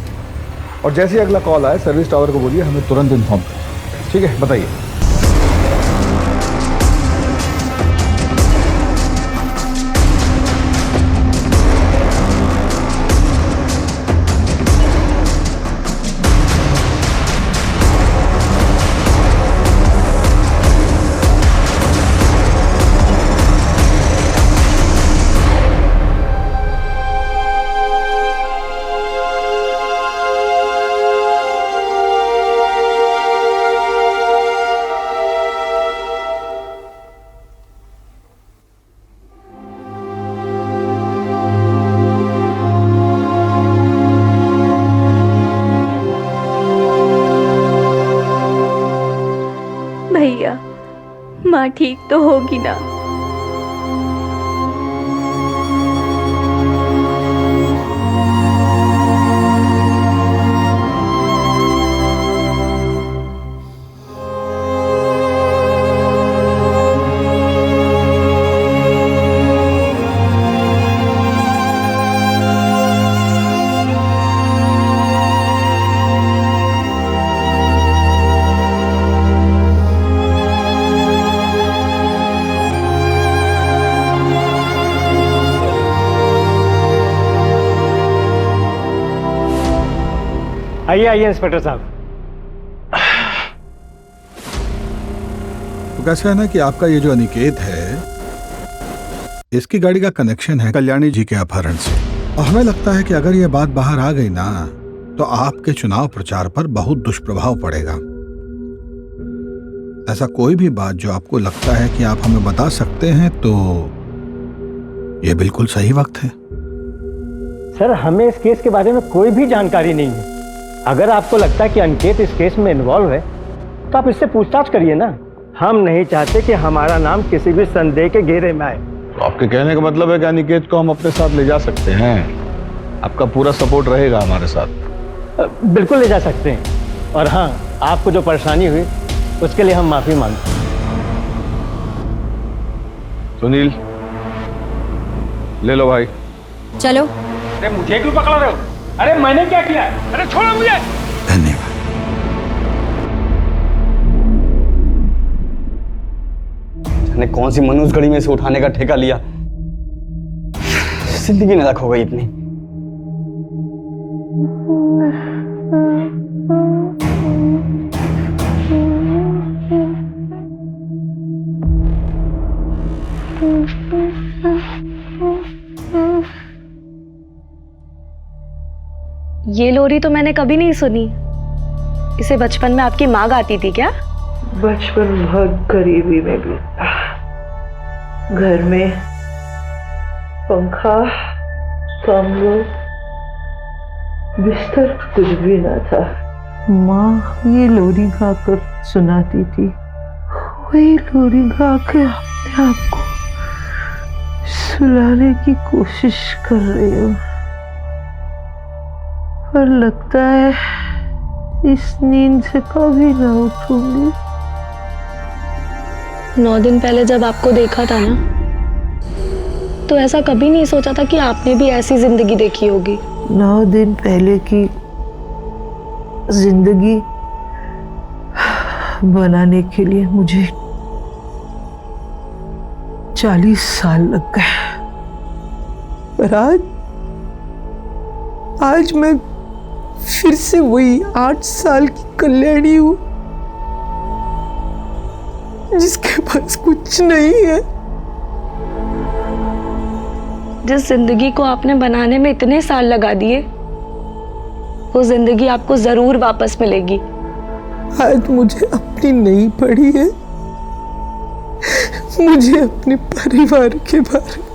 और जैसे ही अगला कॉल आए सर्विस टावर को बोलिए हमें तुरंत इन्फॉर्म करें। ठीक है, बताइए। भैया माँ ठीक तो होगी ना? आइए आइए इंस्पेक्टर साहब। तो कैसा है ना कि आपका ये जो अनिकेत है इसकी गाड़ी का कनेक्शन है कल्याणी जी के अपहरण से, और हमें लगता है कि अगर ये बात बाहर आ गई ना तो आपके चुनाव प्रचार पर बहुत दुष्प्रभाव पड़ेगा। ऐसा कोई भी बात जो आपको लगता है कि आप हमें बता सकते हैं तो ये बिल्कुल सही वक्त है। सर, हमें इस केस के बारे में कोई भी जानकारी नहीं है। अगर आपको लगता है कि अनिकेत इस केस में इन्वॉल्व है तो आप इससे पूछताछ करिए ना। हम नहीं चाहते कि हमारा नाम किसी भी संदेह के घेरे में आए। तो आपके कहने का मतलब है कि अनिकेत को हम अपने साथ ले जा सकते हैं? आपका पूरा सपोर्ट रहेगा हमारे साथ? बिल्कुल ले जा सकते हैं। और हाँ, आपको जो परेशानी हुई उसके लिए हम माफी मांगते हैं। सुनील, ले लो भाई। चलो। अरे मुझे क्यों पकड़ा रहे हो? अरे मैंने क्या किया? अरे छोड़ो मुझे। धन्यवाद। ने कौन सी मनुष्य घड़ी में से उठाने का ठेका लिया, जिंदगी नरक हो गई इतनी। ये लोरी तो मैंने कभी नहीं सुनी। इसे बचपन में आपकी माँ गाती थी क्या? बचपन बहुत गरीबी में बीता। घर में पंखा, कमरा, बिस्तर कुछ भी न था। माँ ये लोरी गाकर सुनाती थी। वही लोरी गाकर अपने आप को सुलाने की कोशिश कर रही हूँ, पर लगता है इस नींद से कभी ना उठूंगी। 9 दिन पहले जब आपको देखा था ना, तो ऐसा कभी नहीं सोचा था कि आपने भी ऐसी जिंदगी देखी होगी। 9 दिन पहले की जिंदगी बनाने के लिए मुझे 40 साल लग गए, पर आज मैं फिर से वही 8 साल की कल्याणी हूँ जिसके पास कुछ नहीं है। जिस जिंदगी को आपने बनाने में इतने साल लगा दिए, वो जिंदगी आपको जरूर वापस मिलेगी। आज मुझे अपनी नहीं पड़ी है, मुझे अपने परिवार के बारे में,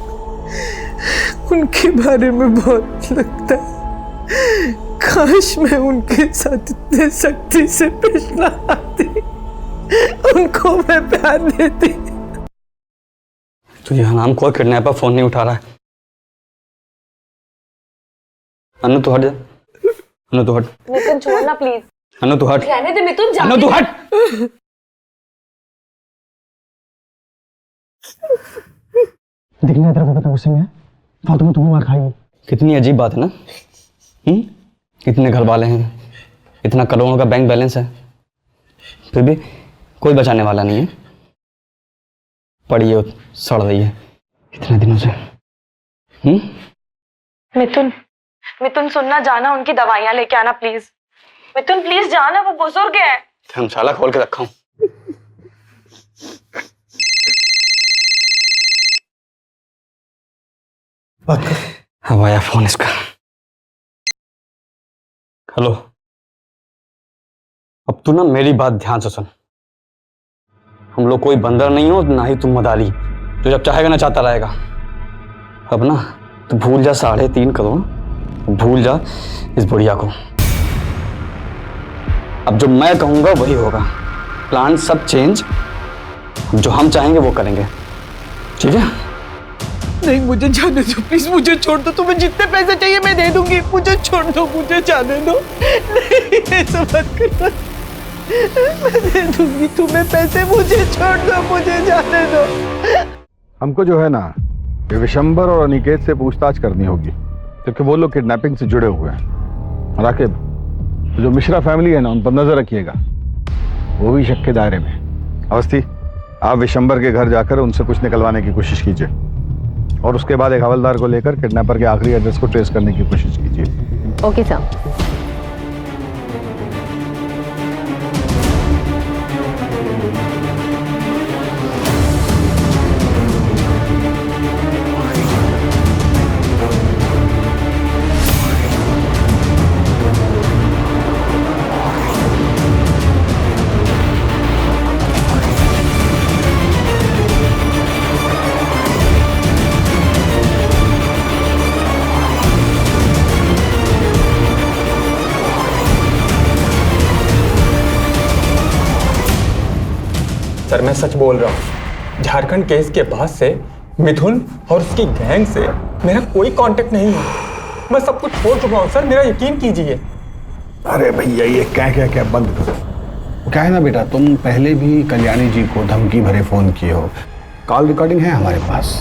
उनके बारे में बहुत लगता है। काश मैं उनके साथ इतने सख्ती से पेश न आती, उनको मैं प्यार देती। तो यह नाम कोई किडनैपर फोन नहीं उठा रहा है। अनु तू हट जा। अनु तू हट। मिथुन छोड़ना प्लीज। अनु तू हट। रहने दे मिथुन, जाने अनु तू दे। हट। दिखने तेरे को पता गुस्से में है, फालतू में तुम्हें मार खाएगी। कितनी अजीब बात है ना। इतने घर वाले हैं, इतना करोड़ों का बैंक बैलेंस है, फिर भी कोई बचाने वाला नहीं है। पड़ी है, सड़ रही है इतने दिनों से। मिथुन, मिथुन सुनना, जाना उनकी दवाइयां लेके आना प्लीज। मिथुन प्लीज जाना, वो बुजुर्ग है। धर्मशाला खोल के रखा हूं। अब आया फोन इसका। हेलो, अब तू ना मेरी बात ध्यान से सुन। हम लोग कोई बंदर नहीं हो, ना ही तुम मदारी जो जब चाहेगा ना चाहता रहेगा। अब ना तू भूल जा 3.5 करोड़, भूल जा इस बुढ़िया को। अब जो मैं कहूंगा वही होगा। प्लान सब चेंज, जो हम चाहेंगे वो करेंगे, ठीक है? नहीं, मुझे जाने दो प्लीज, मुझे छोड़ दो। तुम्हें जितने पैसे चाहिए मैं दे दूंगी, मुझे छोड़ दो, मुझे जाने दो। नहीं, ऐसा मत करो, मैं दे दूंगी तुम्हें पैसे, मुझे छोड़ दो, मुझे जाने दो। हमको जो है ना, ये विशंबर और अनिकेत से पूछताछ करनी होगी, क्योंकि वो लोग किडनैपिंग से जुड़े हुए हैं। राकिब, जो मिश्रा फैमिली है ना, उन पर नजर रखिएगा, वो भी शक के दायरे में। अवस्थी, आप विशंबर के घर जाकर उनसे कुछ निकलवाने की कोशिश कीजिए, और उसके बाद एक हवलदार को लेकर किडनैपर के आखिरी एड्रेस को ट्रेस करने की कोशिश कीजिए। Okay sir. सर मैं सच बोल रहा हूँ। झारखंड केस के बाद से मिथुन और उसकी गैंग से मेरा कोई कांटेक्ट नहीं है। मैं सब कुछ छोड़ चुका हूँ सर, मेरा यकीन कीजिए। अरे भैया ये क्या बंद करो। क्या है ना बेटा, तुम पहले भी कल्याणी जी को धमकी भरे फोन किए हो। कॉल रिकॉर्डिंग है हमारे पास,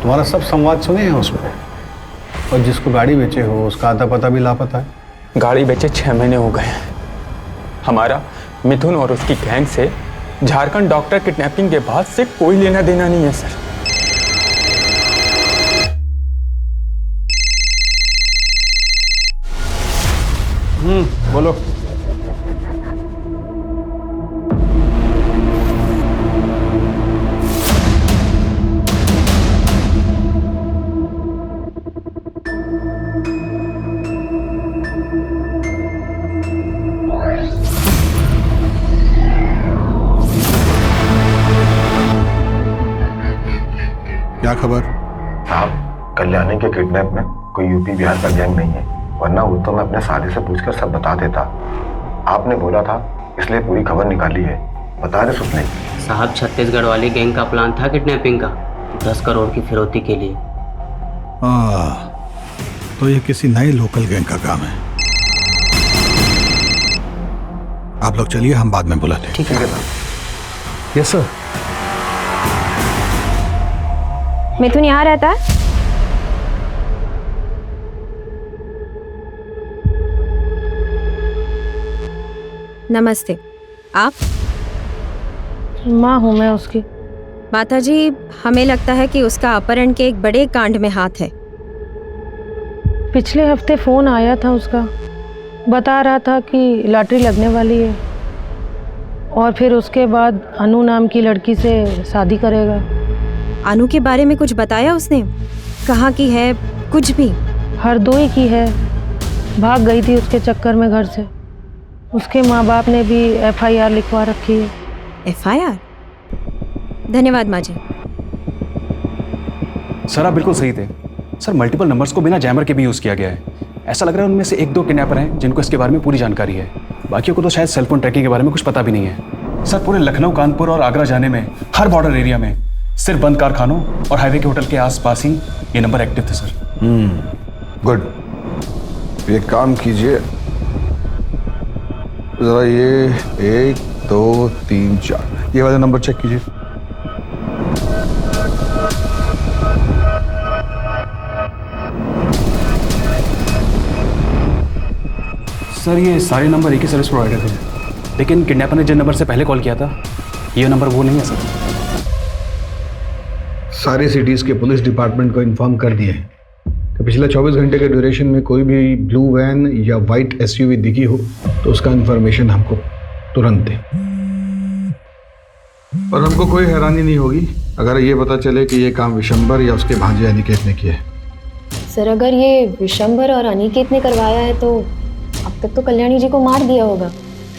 तुम्हारा सब संवाद सुने हैं उसमें। और जिसको गाड़ी बेचे हो उसका आता पता भी लापता है। गाड़ी बेचे 6 महीने हो गए। हमारा मिथुन और उसकी गैंग से झारखंड डॉक्टर किडनैपिंग के बाद से कोई लेना देना नहीं है सर। बोलो। क्या खबर? साहब, कल्याणी के किडनैप में कोई यूपी बिहार का गैंग नहीं है, वरना वो तो मैं अपने साले से पूछकर सब बता देता। आपने बोला था इसलिए पूरी खबर निकाली है। बता रहे सुपने साहब, छत्तीसगढ़ वाली गैंग का प्लान था किडनैपिंग का, 10 करोड़ की फिरौती के लिए। तो ये किसी नए लोकल गैंग का काम है। आप लोग चलिए, हम बाद में बुलाते हैं। ठीक है। Yes sir. मिथुन यहाँ रहता है? नमस्ते, आप? माँ हूँ मैं उसकी। माता जी, हमें लगता है कि उसका अपहरण के एक बड़े कांड में हाथ है। पिछले हफ्ते फोन आया था उसका, बता रहा था कि लॉटरी लगने वाली है और फिर उसके बाद अनु नाम की लड़की से शादी करेगा। अनु के बारे में कुछ बताया उसने? कहाँ की है? कुछ भी? हरदोई की है, भाग गई थी उसके चक्कर में घर से। उसके माँ बाप ने भी FIR लिखवा रखी है। FIR? धन्यवाद माँ जी। सर आप बिल्कुल सही थे सर, मल्टीपल नंबर्स को बिना जैमर के भी यूज़ किया गया है। ऐसा लग रहा है उनमें से 1-2 किडनैपर हैं जिनको इसके बारे में पूरी जानकारी है, बाकियों को तो शायद सेलफोन ट्रैकिंग के बारे में कुछ पता भी नहीं है। सर पूरे लखनऊ, कानपुर और आगरा जाने में हर बॉर्डर एरिया में सिर्फ बंद कारखानों और हाईवे के होटल के आसपास ही ये नंबर एक्टिव थे सर। गुड। ये काम कीजिए जरा, ये 1 2 3 4 ये वाला नंबर चेक कीजिए। सर ये सारे नंबर एक ही सर्विस प्रोवाइडर थे, लेकिन किडनैपर ने जिन नंबर से पहले कॉल किया था ये नंबर वो नहीं है सर। सारे सिटीज़ के पुलिस डिपार्टमेंट को इन्फॉर्म कर दिए हैं कि पिछले 24 घंटे के ड्यूरेशन में कोई भी ब्लू वैन या वाइट SUV दिखी हो तो उसका इन्फॉर्मेशन हमको तुरंत दें। और हमको कोई हैरानी नहीं होगी अगर ये पता चले कि ये काम विशंबर या उसके भांजे अनिकेत ने किया है। सर अगर ये विशंबर और अनिकेत ने करवाया है तो अब तक तो कल्याणी जी को मार दिया होगा।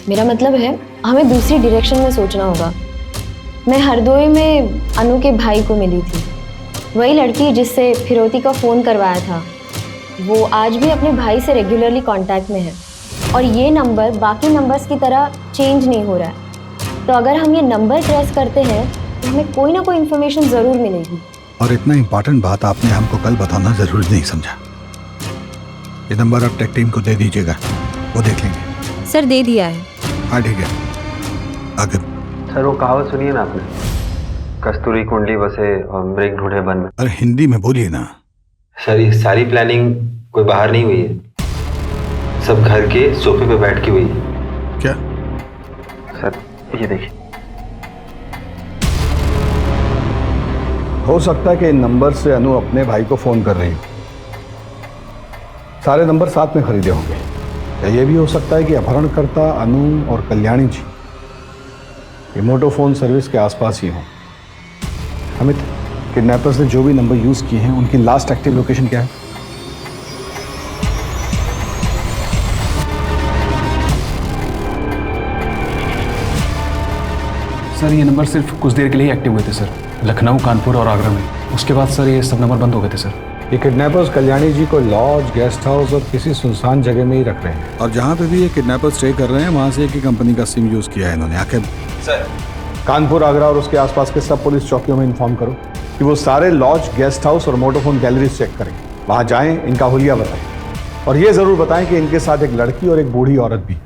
मेरा मतलब है हमें दूसरी डायरेक्शन में सोचना होगा। मैं हरदोई में अनु के भाई को मिली थी, वही लड़की जिससे फिरौती का फ़ोन करवाया था। वो आज भी अपने भाई से रेगुलरली कांटेक्ट में है और ये नंबर बाकी नंबर्स की तरह चेंज नहीं हो रहा है। तो अगर हम ये नंबर ट्रेस करते हैं तो हमें कोई ना कोई इन्फॉर्मेशन ज़रूर मिलेगी। और इतना इम्पोर्टेंट बात आपने हमको कल बताना ज़रूरी नहीं समझा। ये नंबर आप टेक टीम को दे दीजिएगा, वो देख लेंगे। सर दे दिया है। हाँ ठीक है, आगे। सर वो कहावत सुनिए ना आपने, कस्तूरी कुंडली बसे और मृग ढूंढे वन में। अरे हिंदी में बोलिए ना। सर ये सारी प्लानिंग कोई बाहर नहीं हुई है, सब घर के सोफे पे बैठ के हुई है। क्या? सर ये देखिए। हो सकता है कि इन नंबर से अनु अपने भाई को फोन कर रही हो। सारे नंबर साथ में खरीदे होंगे, या ये भी हो सकता है कि अपहरणकर्ता अनु और कल्याणी जी रिमोटो फोन सर्विस के आसपास ही हों। अमित, किडनैपर्स ने जो भी नंबर यूज किए हैं उनकी लास्ट एक्टिव लोकेशन क्या है? सर ये नंबर सिर्फ कुछ देर के लिए एक्टिव हुए थे सर, लखनऊ, कानपुर और आगरा में। उसके बाद सर ये सब नंबर बंद हो गए थे सर। ये किडनैपर्स कल्याणी जी को लॉज, गेस्ट हाउस और किसी सुनसान जगह में ही रख रहे हैं, और जहाँ पे भी ये किडनैपर्स स्टे कर रहे हैं वहाँ से एक ही कंपनी का सिम यूज किया है इन्होंने। आखिर सर कानपुर, आगरा और उसके आसपास के सब पुलिस चौकियों में इन्फॉर्म करो कि वो सारे लॉज, गेस्ट हाउस और मोटोफोन गैलरीज चेक करें। वहां जाएं, इनका हुलिया बताएं और ये जरूर बताएं कि इनके साथ एक लड़की और एक बूढ़ी औरत भी।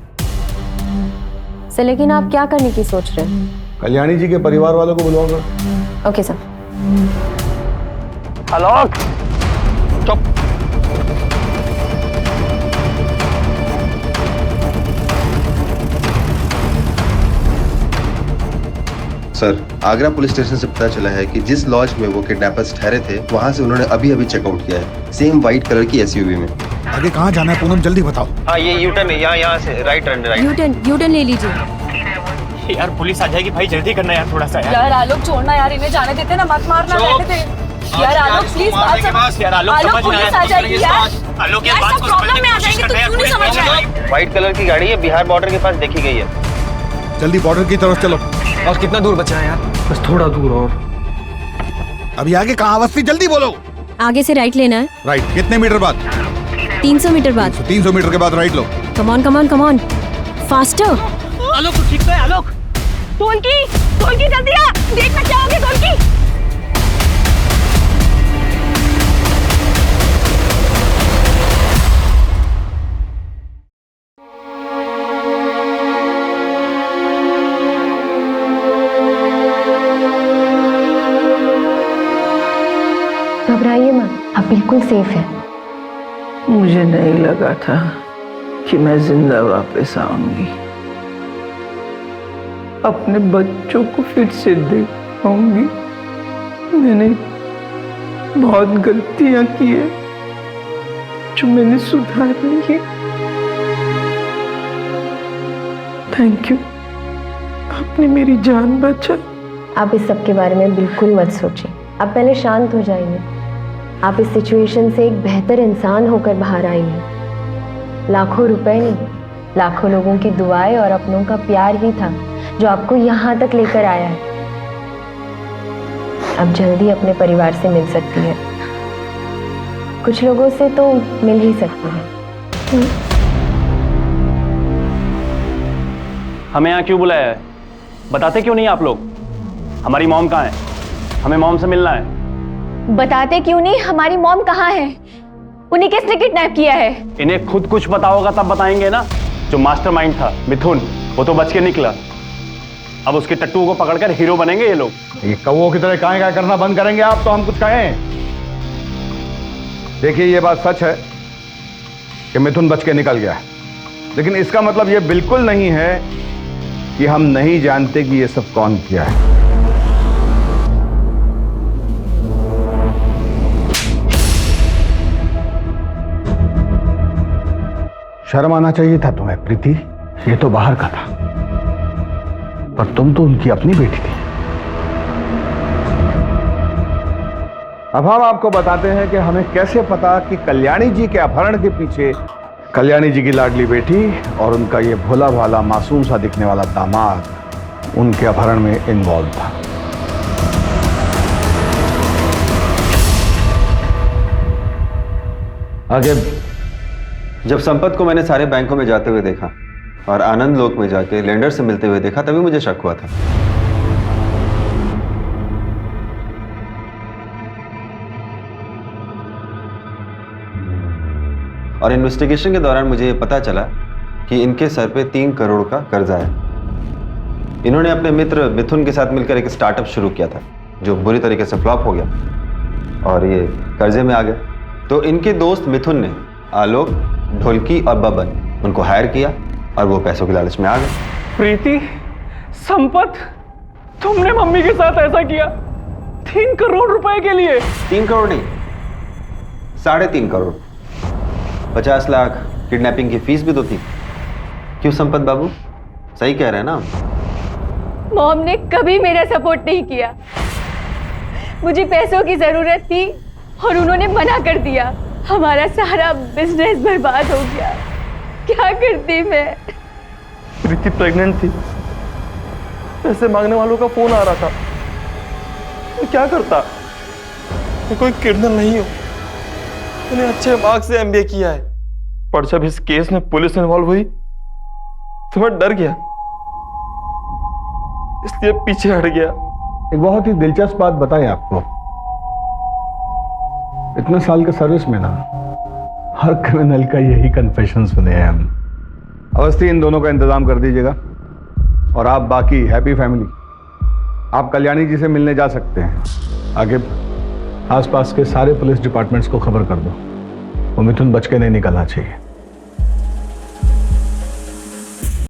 सर लेकिन आप क्या करने की सोच रहे हैं? कल्याणी जी के परिवार वालों को बुलवाओ करो। Okay sir. आलोक, चुप। सर, आगरा पुलिस स्टेशन से पता चला है कि जिस लॉज में वो किडनैपर्स ठहरे थे वहां से उन्होंने अभी अभी चेकआउट किया है, सेम व्हाइट कलर की एसयूवी में। आगे कहाँ जाना है पूनम, जल्दी बताओ। हाँ, ये यूटर्न है, यहाँ से राइट टर्न, यूटर्न ले लीजिए। यार पुलिस आ जाएगी भाई, जल्दी करना यार थोड़ा सा यार आलोक छोड़ना यार, इन्हें जाने देते ना, मत मारना, रहने दे यार। आलोक प्लीज बात समझ। यार आलोक पुलिस आ जाएगी यार। आलोक यार सब प्रॉब्लम में आ जाएंगे तो क्यों नहीं समझ रहे? व्हाइट कलर की गाड़ी है, बिहार बॉर्डर के पास देखी गई है। जल्दी बॉर्डर की तरफ चलो। और कितना दूर बचा है यार? बस थोड़ा दूर और। अभी आगे कहाँ अवस्थी, जल्दी बोलो। आगे से राइट लेना है। राइट कितने मीटर बाद? 300 मीटर बाद। 300 मीटर के बाद राइट लो। Come on faster. आलोक ठीक है आलोक। ढोलकी जल्दी आ, देखना क्या हो गया ढोलकी। घबराइए मत, आप बिल्कुल सेफ है। मुझे नहीं लगा था कि मैं जिंदा वापस आऊंगी, अपने बच्चों को फिर से देख पाऊंगी। मैंने बहुत गलतियां की है जो मैंने सुधारनी है। थैंक यू, आपने मेरी जान बचाई। आप इस सब के बारे में बिल्कुल मत सोचिए, आप पहले शांत हो जाइए। आप इस सिचुएशन से एक बेहतर इंसान होकर बाहर आइए। लाखों रुपए नहीं, लाखों लोगों की दुआएं और अपनों का प्यार ही था जो आपको यहाँ तक लेकर आया है। अब जल्दी अपने परिवार से मिल सकती है, कुछ लोगों से तो मिल ही सकती है। हमें यहाँ क्यों बुलाया है? बताते क्यों नहीं आप लोग? हमारी मॉम कहाँ है? हमें मॉम से मिलना है। बताते क्यों नहीं हमारी मॉम कहाँ है? उन्हें किसने किडनैप किया है? इन्हें खुद कुछ पता होगा तब बताएंगे ना। जो मास्टरमाइंड था मिथुन, वो तो बच के निकला। अब उसके टट्टू को पकड़कर हीरो बनेंगे ये लोग। ये कौवों की तरह काहे काहे करना बंद करेंगे आप, तो हम कुछ कहें। देखिए ये बात सच है कि मिथुन बच के निकल गया है, लेकिन इसका मतलब ये बिल्कुल नहीं है कि हम नहीं जानते कि ये सब कौन किया है। शर्म आना चाहिए था तुम्हें प्रीति, ये तो बाहर का था, पर तुम तो उनकी अपनी बेटी थी। अब हम आपको बताते हैं कि हमें कैसे पता कि कल्याणी जी के अपहरण के पीछे कल्याणी जी की लाडली बेटी और उनका ये भोला भाला मासूम सा दिखने वाला दामाद उनके अपहरण में इन्वॉल्व था। आगे जब संपत को मैंने सारे बैंकों में जाते हुए देखा और आनंद लोक में जाके लेंडर से मिलते हुए देखा, तभी मुझे शक हुआ था। और इन्वेस्टिगेशन के दौरान मुझे ये पता चला कि इनके सर पे 3 करोड़ का कर्जा है। इन्होंने अपने मित्र मिथुन के साथ मिलकर एक स्टार्टअप शुरू किया था जो बुरी तरीके से फ्लॉप हो गया और ये कर्जे में आ गए। तो इनके दोस्त मिथुन ने आलोक, ढोलकी और बबन उनको हायर किया और वो पैसों की लालच में आ गए। प्रीति, संपत, तुमने मम्मी के साथ ऐसा किया 3 करोड़ रुपए के लिए? 3 करोड़ नहीं, 3.5 करोड़। 50 लाख किडनैपिंग की फीस भी तो थी। क्यों संपत बाबू, सही कह रहे हैं ना? मॉम ने कभी मेरा सपोर्ट नहीं किया। मुझे पैसों की जरूरत थी और उन्होंने मना कर दिया। हमारा सारा बिजनेस बर्बाद हो गया। क्या करती मैं? प्रीति प्रेग्नेंट थी, पैसे मांगने वालों का फोन आ रहा था। मैं क्या करता? मैं कोई क्रिमिनल नहीं हूं, मैंने अच्छे मार्क्स से एमबीए किया है, पर जब इस केस में पुलिस इन्वॉल्व हुई तो मैं डर गया। इसलिए पीछे हट गया। एक बहुत ही दिलचस्प बात बताएं आपको, इतने साल के सर्विस में ना हर क्रिमिनल का यही कन्फेशन सुने हैं हम। अवस्थी, इन दोनों का इंतजाम कर दीजिएगा और आप बाकी हैप्पी फैमिली आप कल्याणी जी से मिलने जा सकते हैं। आगे आसपास के सारे पुलिस डिपार्टमेंट्स को खबर कर दो, वो मिथुन बच के नहीं निकलना चाहिए।